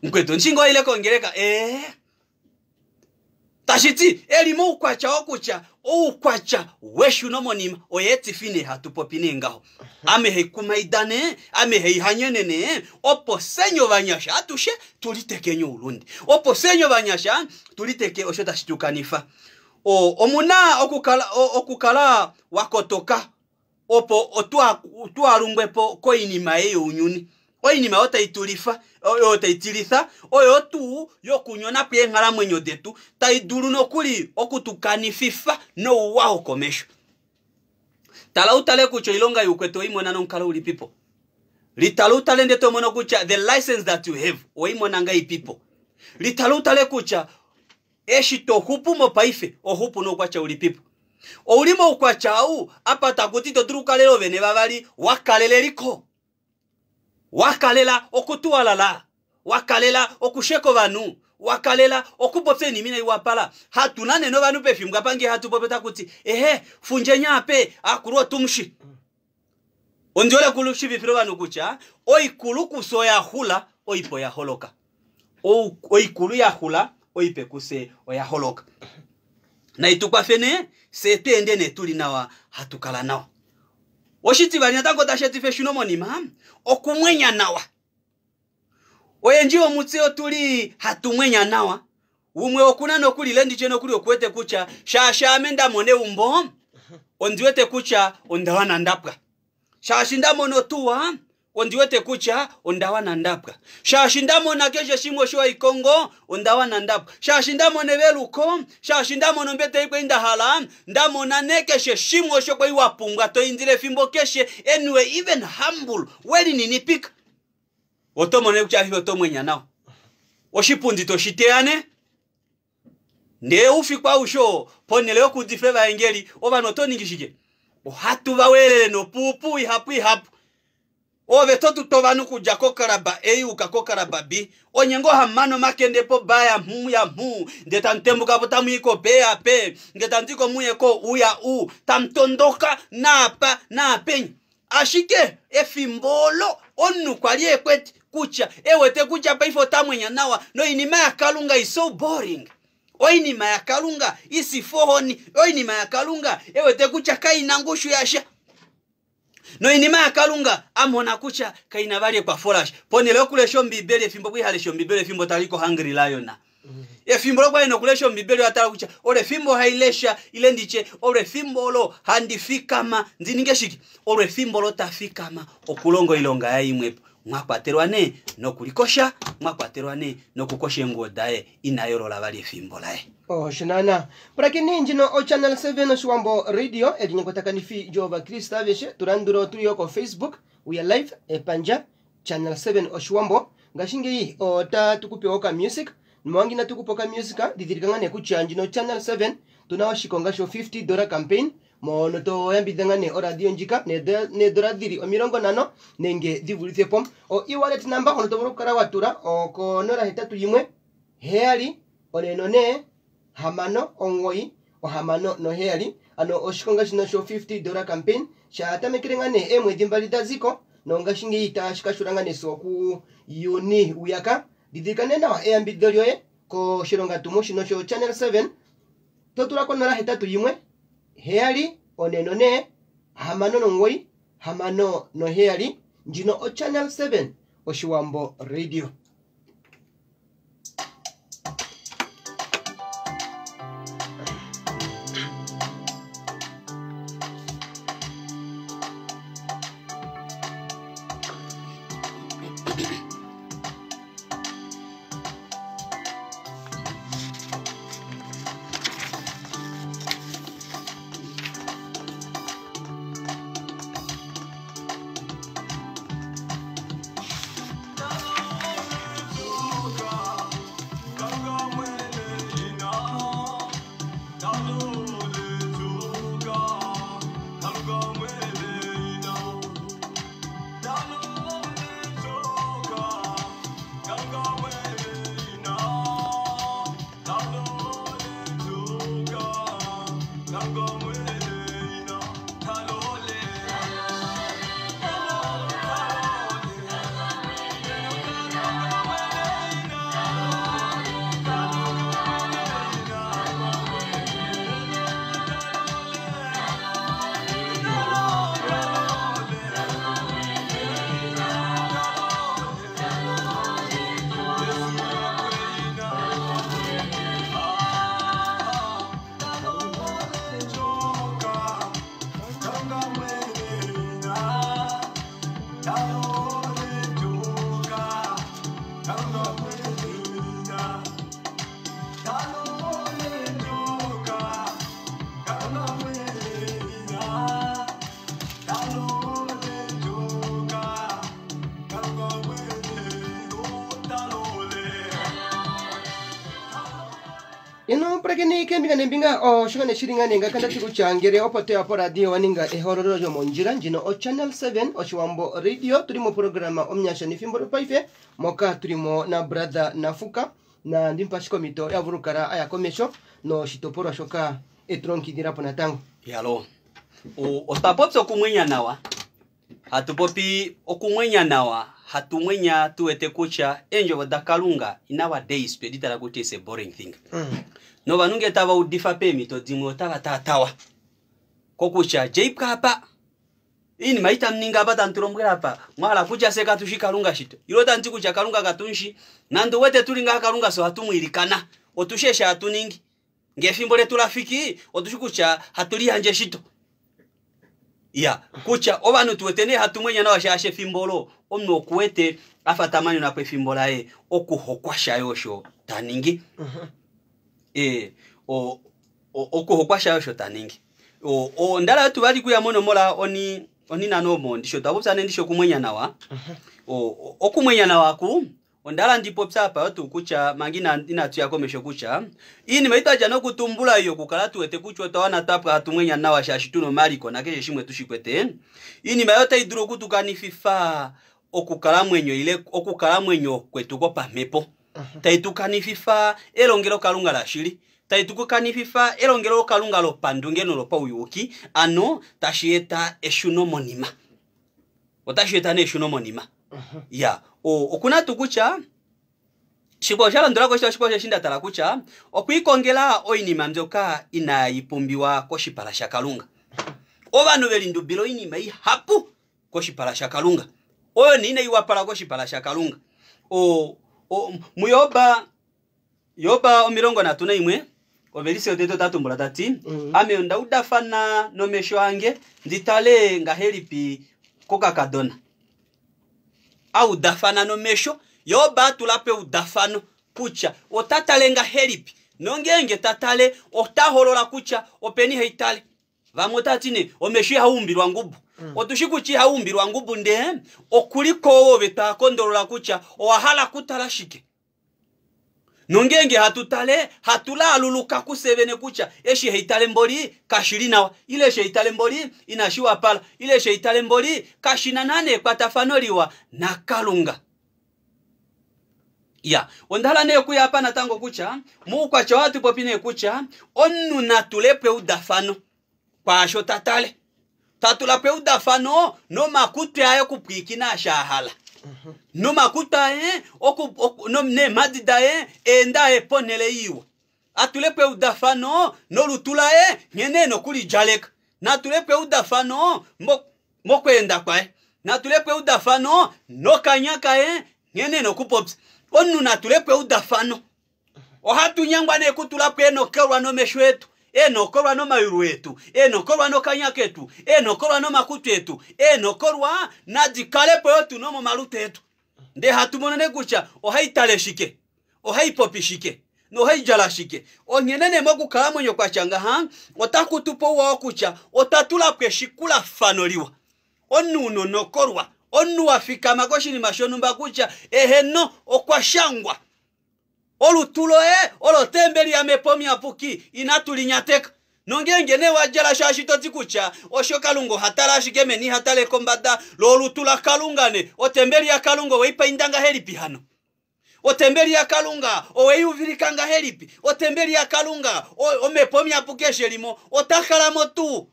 nkweto nchingo ile kongereka tashiti elimo ukwacha okucha ukwacha weshu nomonima oyeti fine hatupopine ngaho ame heikumaidane ame heihanyenene opo senyo banyasha atushe tulitekenyo ulundi opo senyo banyasha tuliteke oshota shitukanifa omuna okukala wakotoka opo otwarungwepo koinima eyo unyuni oinima otaitulifa otaitilitha oyo tu yokunyona pye nkalamwenyo detu taidulu nokuli okutukanififa no waho komesho tala utale kucho ilonga yukweto imona nonkalo uli people litala utale ndeto mono kucha the license that you have oimona ngai people litala utale kucha eshito hupu mo paife ohupu no kwacha uli people oulimo ukwacha au apata kutito turukalelo bene babali wakaleleriko wakalela okutualala wakalela okusheko banu wakalela okupopse nimina iwapala hatunane no banu pefimbwa pange hatupopeta kuti funje nyape akuruwa tumshi ondiole kulushi bifiro banu kucha oikulu kuso ya hula oipo ya holoka oikulu ya hula oipe kuse oya holoka na itukwafene setende netuli nawa hatukala nawa oshiti bali natango tasheti feshuno monima okumwenya nawa oyenji omutseo tuli hatumwenya nawa umwe okuna nokuli lendiche nokuli okwete kucha shasha amenda mone umbo ondiwete kucha ondawana ndapwa shashinda mono tuwa ondiwete kucha ondawana ndapwa shashinda mona keje shimo shwa ikongo ondawana ndapwa shashinda mone beluko shashinda mono mbete ikwe indahala ndamona nekeshe shimo shwa kwa iwapunga to indile fimbo keshe anyway even humble weli ninipika otomone kucha hiyo tomwenya nao oshipundi to shiteane nde ufi kwa usho ponele okudifeva engeli obano toningishije ohatu bawelele no pupu ihapu ove totu tovanu kuja kokaraba eyuka kokaraba bi onyengo hamano makende po baya ya ndeta ntembuka potamu iko bea pe ndeta ndiko muyeko uya tamtondoka na penyi ashike efimbolo onu kwalie kweti kucha ewete kucha pa ifo tamwenya nawa no inima ya kalunga is so boring oinima ya kalunga isi fohoni oinima ya kalunga ewete kucha kaina ngushu yasha no inima ya kalunga amona kucha kaina bali kwa folash ponele okulesho mbibele fimbo kwihale mbibele fimbo taliko hungry lion fimbo kwa ino kulesho mbibele atala kucha ole fimbo hailesha ile ndiche ole fimbo lo handifikama nziningeshiki ole fimbo lo tafikama okulongo ilonga ya imwepo mwakwaterwane no kulikosha mwakwaterwane no kukosha nguo dae inayorola bali fimbo lae shinana prakini njino o channel 7 Oshiwambo radio edinyekotaka nifi Jehova Krista veshe turanduro tuyoko Facebook we are live panja channel 7 Oshiwambo ngashinge yi ota tukupe oka music mwangi na tukupoka music didirikangane kuchanjino channel 7 tunawashikonga sho $50 campaign mono to yambidangane o radio njika ne doradiri o mirongo nano nenge divulithe pom o e-wallet number hono to borokara watura o ko nora hetatu yimwe heali oneno ne hamano ongoi o hamano no heali ano oshikonga shino sho $50 campaign sha tamekirengane emwedhi mbali daziko nonga shinge ita shikashurangane so ku yuni uyaka didikane na eyambidolyo ko shironga tumo shino sho channel 7 totula ko nora hetatu yimwe heali oneno ne hamano no ngoi hamano no heali njino o channel 7 Oshiwambo radio. ino prekeni kembi kanembinga o shikane shiringa nenga kanda tiku changere opote apo radio waninga ehororo jo monjira njino o channel 7 o Shiwambo radio turimo programa omnyasha ni fimboro paife moka turimo na brother Nafuka na ndimpa shikomito ya vurukara aya komesho no shitoporo shoka etronki dirapo na tango yalo o tapopso kumwenya nawa hatupopi okumwenya nawa hatumwenya tuwete kucha enjo wadakalunga in our days pedita la kuti is a boring thing no banunge tava udifa pemi to dimwe tava tatawa kokucha jeipka hapa ini maita mninga bata ntulombwera hapa mwala kucha seka tushikalunga shito ilota ntiku cha kalunga katunshi nando wete tulinga kalunga so hatumwilikana otushesha hatuningi ngefimbo letu rafiki otushikucha hatulihanje shito ya kucha obanu tuwetene hatumwenya na washashe fimbolo omno kuwete afatamani na kwefimbola okuhokwasha yosho taningi okuhokwasha yosho taningi ndala tu bali kuya mono mola oni nanomo ndisho tabupsa ndisho kumwenya nawa okumwenya nawa ku ondala ndipo psapa watu kucha mangina inatu ya komesho kucha ini maita jano kutumbula iyo kukala tuwete kuchwa tawana tapwa hatumwenya nawa shashituno maliko na keshe shimwe tushikwete ini mayota iduro kutukani fifa okukala mwenyo ile okukala mwenyo kwetuko pamepo taitukani fifa elongero kalunga la shili taitukani fifa elongero kalunga lo pandungeno lo pauyuki ano tashieta eshuno monima otashieta ne eshuno monima ya okuna tukucha shiko shala ndura shiko shinda talakucha okuikongela oinima mzoka inaipumbiwa koshipala shakalunga obanu belindu bilo inima ihapu koshipala shakalunga oyo nine iwapala koshipala shakalunga muyoba omirongo na tuna imwe obelisi oteto tatumbula tati ame ndaudafana no mesho ange nditale nga helipi kokakadona au dafana no mesho yoba tulape udafano kucha otatalenga helipi nongenge tatale otaholola kucha openi heitale vamotatine omeshi haumbirwa ngubu otushikuchi haumbirwa ngubu nde okuliko obe takondolola kucha owahala kutalashike nongenge hatutale hatulaluluka kusebene kucha eshi heitale mboli kashirinawa ile sheitale mboli inashiwa pala ile sheitale mboli kashina nane kwatafanoliwa na kalunga ya ondala ne kuya hapa na tango kucha muukwa cha watu popine kucha onu natulepe udafano kwa sho tatale tatulape udafano no makute ayo kupikina shahala no makuta no ne madida enda ponele iwa atulepe udafano no lutula nyeneno kuli jaleka na tulepe udafano mokwenda kwa na tulepe udafano no kanyaka nyeneno kupops onu na tulepe udafano ohatu nyangwa ne kutulape no kerwa no meshwetu enokorwa no mayuru etu enokorwa no kanyaka etu enokorwa no makutu etu enokorwa na dikalepo etu no malutu etu nde hatumonene kucha ohaitale shike ohaipopi shike no haijala shike onyenene moku kala mwenyo kwa changa otakutupo wa kucha otatula kweshikula fanoliwa onuno nokorwa onu afika makoshi ni mashonumba kucha eheno okwashangwa olutulo olotembeli ya mepomi apuki inatulinyateka nongenge ne wajala shashito tikucha oshokalungo hatala shikeme ni hatale kombada lolutula kalungane otembeli ya kalungo weipa indanga helipi hano otembeli ya kalunga oweiuvirikanga helipi otembeli ya kalunga omepomi apukeshe limo otakala motu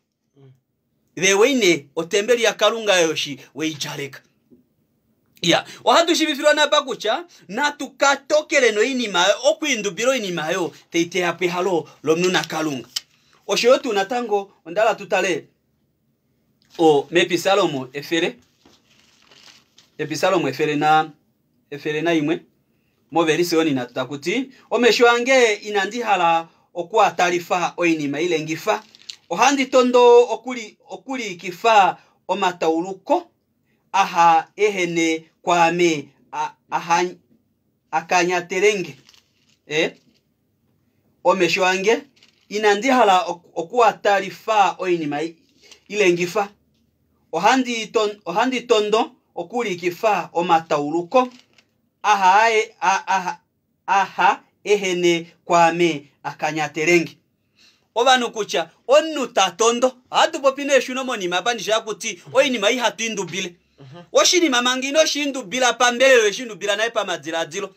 weine otembeli ya kalunga yoshi weijaleka ya ohatu shibifirwa na pakucha na tukatokele no inima okuindubiro inima yo teite ape halo lomnuna kalunga oshoyotu natango ondala tutale mepisalomo efere na imwe moverisi oni na tutakuti omeshwange inandihala okwa tarifa oinima ile ngifa ohandi tondo okuli kifa omatauluko aha ehene kwame akanyatelenge omeshwange inandihala okuwa tarifa oinima ile ngifa ohandi tondo okuli kifa omatauluko aha ehene kwame akanyaterengi obanu kucha onnu tatondo atu popine shuno moni mabani jakuti oyini mai hatu indubile oshini mamangino shindu bila pambele shindu bila nae pamadziradzilo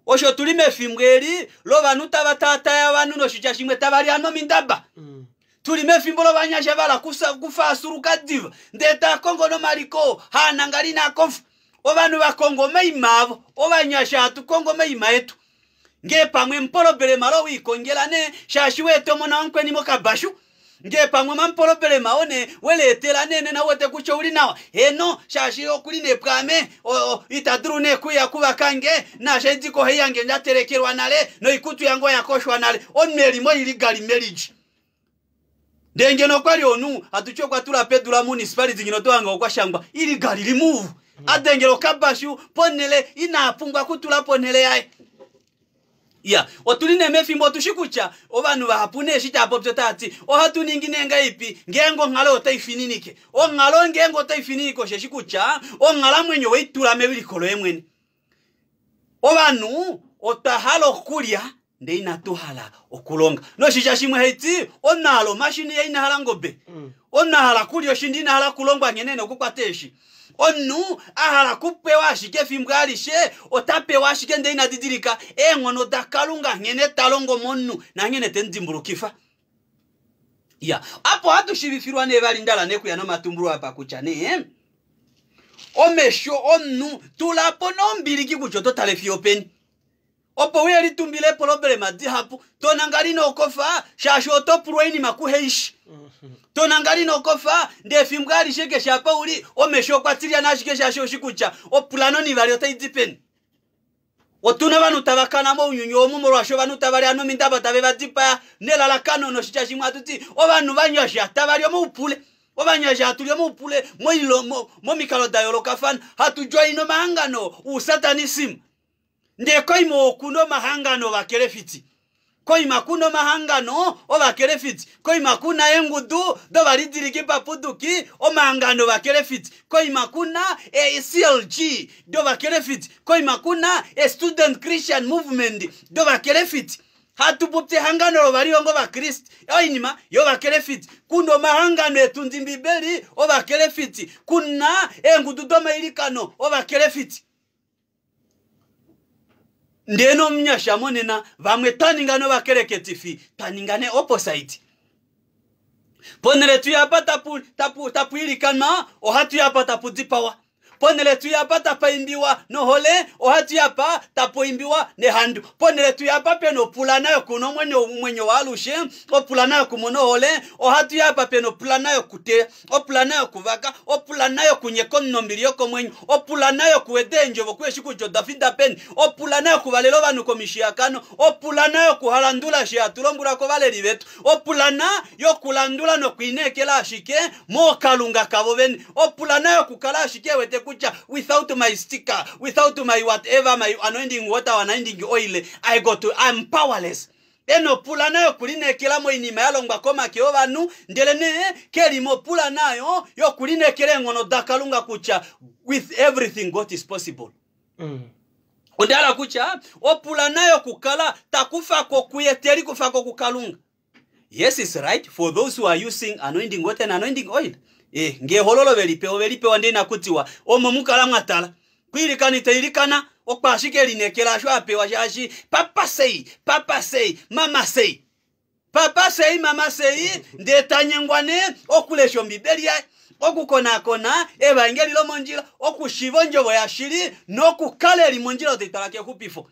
osho tulime fimgeri lo banu tabatata ya banu no shicha shimwe tabali ano mindaba tulime fimbolo banyasha bala kufa suruka diva ndeta kongo no mariko hana ngari na kof obanu ba kongo meimavo obanyasha atu kongo meimaetu nge pamwe mpolo bele malo wikongelane shashiwe tomo na onkwe ni mokabashu nge pamwe mampolo bele maone wele etela nene na wote kucho uli nawa eno shashi okuline prame itadru ne kuya kuba kange na shediko heyange ndaterekerwa nale no ikutu yango yakoshwa nale onmeri mo iligali marriage ndenge no kwali onu atuchokwa tula pedula municipality ngino toanga okwa shangwa iligali remove adengelo kabashu ponele inapungwa kutula ponele yae ya otuline mefimbo tushikucha obanu bahapune shita popto tati o hatu ningine nga ipi ngengo ngalo taifininike o ngalo ngengo taifininiko shikucha o ngala mwenyo weitula mebili kolo emweni obanu otahalo kulya ndeina tuhala okulonga no shisha shimwe heiti onalo mashini yaina halangobe onala kulyo shindina hala kulongwa ngenene okukwateshi onu ahala kupewa shike fimbwalishe otapewa shike ndeina didirika engono dakalunga ngene talongo monu na ngene tendimbulukifa ya apo hatu shibifirwa ne bali ndala neku ya no matumburu hapa kuchane omesho onu tulapo nombiriki kuchoto talefi open opo weli tumbile problema di hapo tonangalino okofa shasho toprueni makuheishi tonangalino kofa ndefi mgali sheke shapa uli omesho kwatiria na shike shasho shikucha opulano ni bali otaidipen otuna banu tabakana mo unyunyo omumorwasho banu tabali ano mindaba tabe badipa nelala kano no shicha shimwa tuti obanu banyosha tabali mo upule obanyasha atulio mo upule mo ilo mo mikalo dayolo kafan hatu joino mahangano usatanism ndeko imo kuno mahangano bakelefiti koi makuno mahangano obakelefiti koi makuna engudu do balidiriki papuduki o mahangano bakelefiti koi makuna CLG do bakelefiti koi makuna student Christian movement do bakelefiti hatu bupte hangano bali ongo ba Christ oinima yo bakelefiti kuno mahangano etundimbibeli o bakelefiti kuna engudu do mailikano o bakelefiti ndeno mnyasha monena vamwe taningano bakereketifi taningane opposite ponele tu yapa tapu ilikana o hatu yapa tapu dipawa ponele tu yapa tapaimbiwa no hole o hatu yapa tapoimbiwa ne handu ponele tu yapa peno pulana yo kuno mwenyo walushe o pulana yo kumono hole o hatu yapa peno pulana yo kute o pulana yo kuvaka o pulana yo kunyeko nombili yo komwenyo o pulana yo kuedenjo bokweshiku jodafida pen o pulana yo kubalelo banu komishiakano o pulana yo kuhalandula shi atulombura ko baleri betu o pulana yo kulandula no kuinekela shike mo kalunga kaboben o pulana yo kukala shike wete without my sticker, without my whatever, my anointing water, anointing oil, I'm powerless. Eno pula nayo kuline kila mo inima yalongwa koma kiova nu ndelene keli mo pula nayo yo kuline kele ngono dakalunga kucha with everything God is possible. Ondala kucha o pula nayo kukala takufa ko kuyeteri kufa ko kukalunga. Yes, it's right for those who are using anointing water and anointing oil. Nge hololo velipe wandena kutiwa omo mukala mwatala kwirikani teirikana okpashike linekela shwa apewa shashi papa say mama say mama say ndetanyengwane okulesho mbibelia okukona evangeli lo monjila okushivonjo ya shiri nokukaleri monjila otitalake kupifo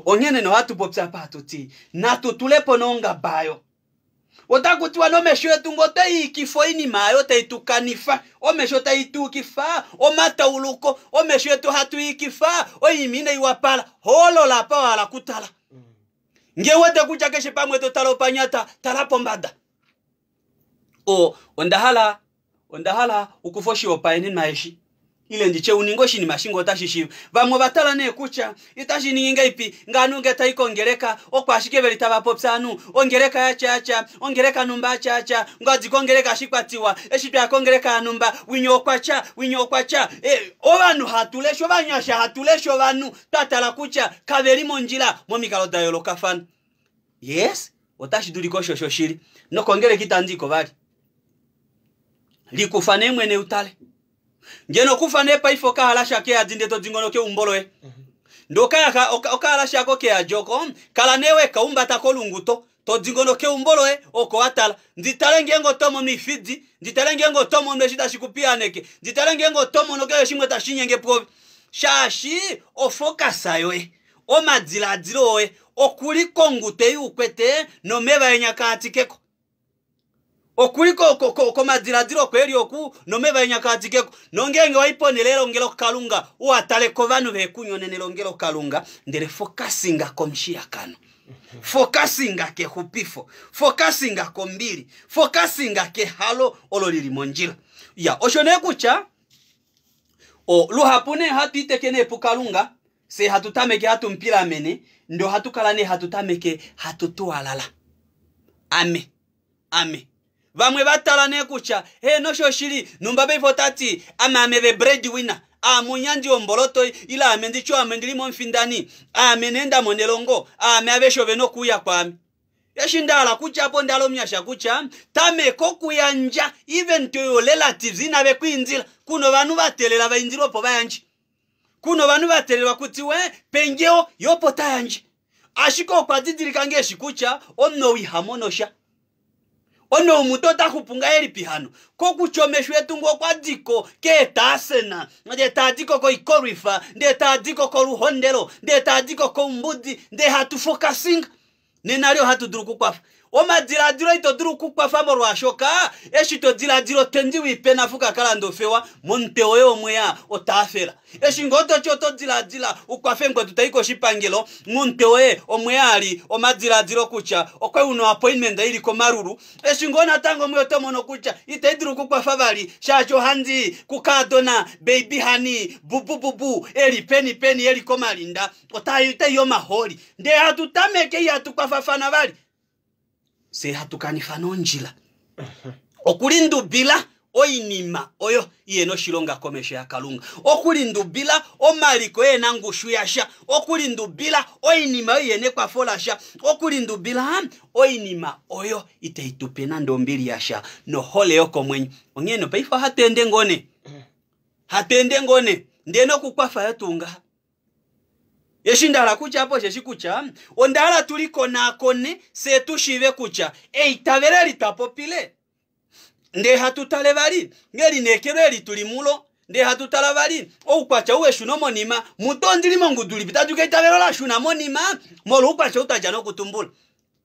onyene no hatu popsa patuti natutulepo nonga bayo otakutiwa no mesho yetu ngote ikifo inima yote itukanifa o mesho ta itukifa o matauluko o mesho yetu hatu ikifa o imine iwapala holo la pa wala kutala nge wote kuja keshe pamwe to talopanyata talapombada ondahala ukufoshi opaini maishi ile ndiche uningoshi ni mashingo tashishi bamwe batala ne kucha itashi ninga ipi nganunge taikongereka okwashike belitaba popsanu ongereka yacha ongereka numba chacha ngozi kongereka shikwatiwa eshitwa yakongereka numba winyo kwacha obanu hatulesho banyasha hatulesho banu tatala kucha kabeli monjila momikalo dayolo kafan yes otashi dulikosho shoshiri no kongere kitandiko bali likufane mwene utale ngeno kufa nepa ifo kahalasha ke adinde to dingono ke umboloe ndo kaya okahalasha ko ke ajoko kala newe kaumba takolunguto to dingono ke umboloe oko atala nditale ngengo tomo mifidi nditale ngengo tomo meshita shikupianeke nditale ngengo tomo no ke shimwe tashinyenge pro shashi ofokasa yoe o madzila dziloe okuliko ngute yukwete no meba yenyakati keko okuliko ko madiradiro kweli oku no meba yenyakati keko nongenge waiponelero ngelo kalunga uatale ko vanu bekunyonenelo ngelo kalunga ndere focusinga komshia kano focusinga ke hupifo focusinga kombiri focusinga ke halo ololili monjila ya oshone kucha o luhapune hatitekene pukalunga se hatutameke hatumpila mene ndo hatukalane hatutameke hatutualala ame vamwe batalane kucha no shoshiri numba befo tati ame the breadwinner munyanji omboloto ila amendicho amendilimo mfindani amenenda monelongo abesho beno kuya kwami yeshindala kucha hapo ndalo mnyasha kucha tameko kuyanja even to your relatives inabe kwinzila kuno banu batelela bayinzilo po bayanji kuno banu batelela kuti we pengeo yopo tayanji ashiko kwa didirika ngeshi kucha ono wihamonosha ono mutota kupunga eri pihano ko kuchomeshwe tungo kwa diko ke tasena nde tadiko ko ikorifa nde tadiko ko ruhondelo nde tadiko ko mbudi nde hatu focusing nenalio hatu duruku kwafa oma diradiro ito duruku kwafa moro ashoka eshito diradiro tendi wipena fuka kala ndofewa monte oyo mweya otafela eshingoto choto diradila ukwafe ngwe tutaiko shipangelo monte oye omweyali oma diradiro kucha okwe uno appointment ili ko maruru eshingona tango mwe tomono kucha ite duruku kwafa bali shacho handi kukadona baby honey bubu eli peni eli ko malinda otayite yo maholi nde hatutameke yatu kwafa fana bali se hatukanifano njila okulindu bila oinima oyo yeno shilonga komesha ya kalunga okulindu bila omaliko yena ngushu yasha okulindu bila oinima yene kwa folasha okulindu bila oinima oyo iteitupena ndombili yasha no hole yoko mwenye ongeno paifa hatende ngone ndeno kukwafa yatunga yeshindala kucha hapo sheshikucha ondala tuliko nakone setushive kucha itavereli tapopile nde hatutalevali ngeli nekereli tulimulo nde hatutalevali okwacha uwe shunomonima mutondili monguduli bitaduke itaverola shunamonima molo ukwacha utajano kutumbula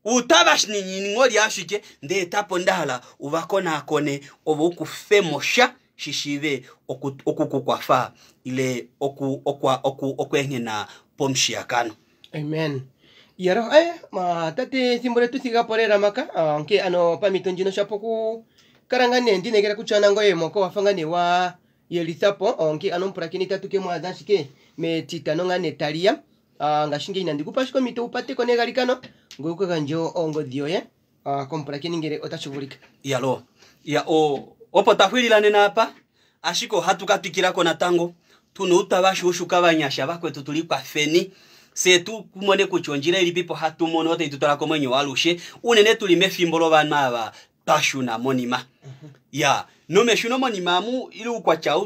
utabashini ngoli ashike nde tapo ndala ubakona akone obukufemosha shishive okukukwafa ile okwenyena pomshiakano. Amen. Yaro ma tate simbole tu siga porera maka anke pamitonjino shapoku karangane ndine kera kuchana ngoye moko wafangane wa yelisapo anke mprakini tatuke mwadashike me titano ngane talia ngashinge inandikupashiko mito upate kone galikano ngoyuko ganjo ongo dioye komprakini ngere otachuvulika. Yalo ya opo tafwililane napa ashiko hatukatikirako na tango tuno utabashi ushuka banyasha bakwe tutulikwa feni setu kumone kuchonjira ili pipo hatumono ote itutolako mwenye walushe unene tulime fimbolo bana aba tashuna monima ya nome shuno monima mu ili ukwacha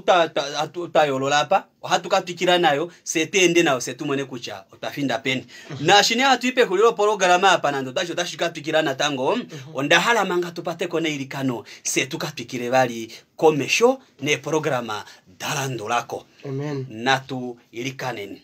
utayolola hapa hatukatikira nayo setende nayo setumone kucha utafinda peni na shine hatuipe hulilo programa hapa nando tashikatikira na tango ondahala manga tupate kone ilikano setukatikire bali komesho ne programa dalando lako. Amen. Natu ilikaneni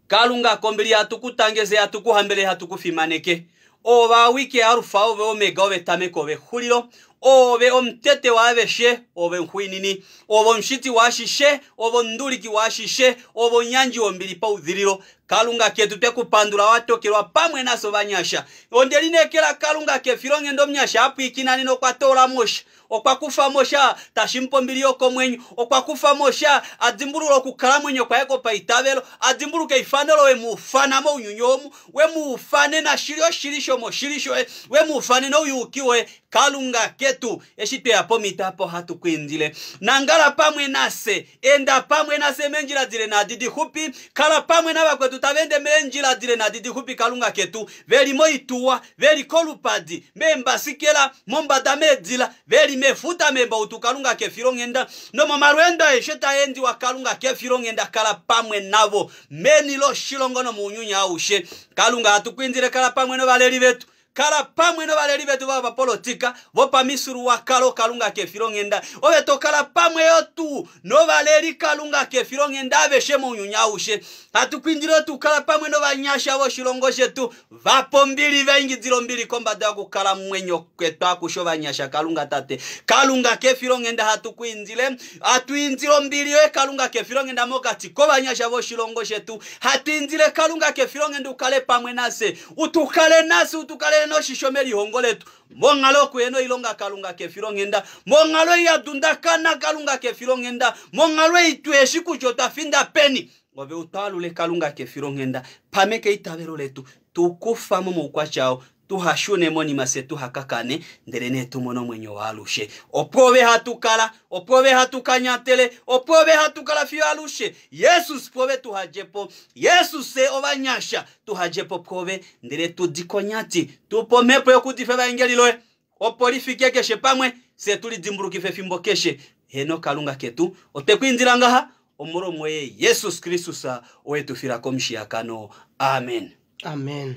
kalunga kombili hatukutangeze hatukuhambele hatukufimaneke oba wiki arufa obe omega obe tameko obe hulilo obe omtete wabeshe obe nhwinini obo mshiti washishe obo nduliki washishe obo nyanji ombili pa udhiriro kalunga ketu tekupandula watokelwa pamwe naso banyasha ondelinekela kalunga kefironge ndo mnyasha apu ikinani no kwatola mosha okwakufa mosha tashimpombili okomwenyo okwakufa mosha adzimburulo kukala mwenyo kwa eko pa itabelo adzimburuke ifanelo we mufanamo unyunyomu we mufane na shilisho moshilisho we mufane no uyukiwe kalunga ketu eshitwe yapo mitapo hatu kwindile nangala pamwe nase enda pamwe nase menjila zile na didi hupi kala pamwe na bakwetu tavende menjila zile na didi hupi kalunga ketu veli moituwa veli kolupadi memba sikela momba damedzila veli mefuta memba utukalunga kefirongenda no marwenda esheta endi wa kalunga kefirongenda kala pamwe navo meni lo shilongono munyunya aushe kalunga hatu kwindile kala pamwe no valeri vetu kala pamwe no valeri vetu baba politika vopa misuru wa kalo kalunga kefirongenda obeto kala pamwe yotu no valeri kalunga kefirongenda aveshe munyunya ushe hatukwindiro tu kala pamwe no vanyasha vo shilongo shetu vapo mbili vengi zilo mbili komba da kukala mwenyo kwetu akusho vanyasha kalunga tate kalunga kefirongenda hatukwindile hatuinzilo mbili we kalunga kefirongenda mokati ko vanyasha vo shilongo shetu hatuinzile kalunga kefirongenda ukale pamwe nase utukale nase utukale no shishomeli hongoletu mongalo kweno ilonga kalunga kefirongenda mongalo yadunda kana kalunga kefirongenda mongalo itweshi kuchota finda peni ngobe utalule kalunga kefirongenda pameke itabero letu tukufamo mukwa chao tuhashune moni masetu hakakane nderene tumono mwenyo walushe opobe hatukala opobe hatukanyatele opobe hatukala fialushe Yesus pobe tuhajepo Yesus se obanyasha tuhajepo pobe ndere tudikonyati tupomepo yokudife bangelilo opolifike keshe pamwe se tuli dimburukife fimbokeshe heno kalunga ketu otekwinzira ngaha omuro mwe Yesus Kristus owetu firakomshiakano amen amen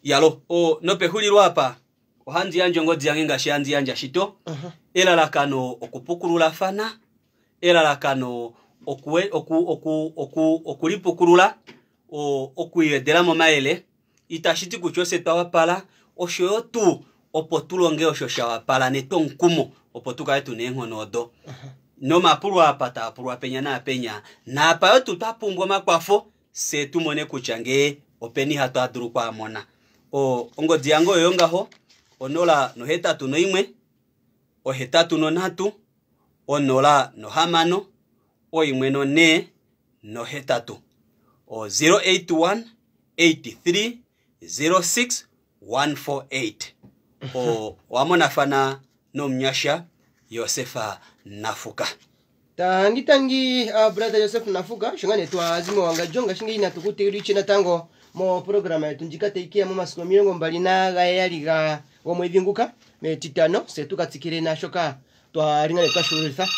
yalo no pehulirwa hapa ohanzi yanjo ngodi yangenga shanzi yanja shito ela lakano okupukulula fana ela lakano okulipukulula okuyedela mu maele itashiti kuchose tawapala osho tu opotulonge osho shawapala neto nkumo opotuka yetu nengonodo no mapuru hapa tapuru penya na penya na hapa yotu tapumbwa makwafo se tumone kuchange openi hatu aduru kwa mona ngodi yango yongaho onola no hetatu no imwe o hetatu no natu onola no hamano o imwe no ne no hetatu 081 83 06 148 wamona fana no mnyasha Yosefa Nafuka tangi brother Joseph Nafuka shingane twazimo wanga jonga shingi inatukutiri china tango mo programa yetu njikate ikia mu masiko miongo mbali na gayaliga omwethinguka metitano setukatsikire na shoka twaringane twashurisa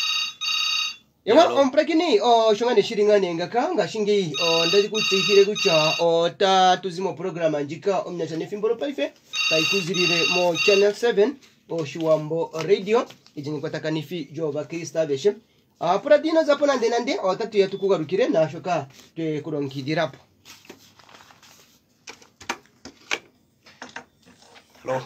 Ewa omprekini shongane shiringane ngakanga shingi ndazi kutsikire gucha tuzimo programa njika omnyasha nefimboro paife taikuzirire mo channel 7 Oshiwambo radio ijini kwatakanifi joba Krista beshe puradina zapo nande otatu yatukugarukire na shoka twe kuronkidirapo Hello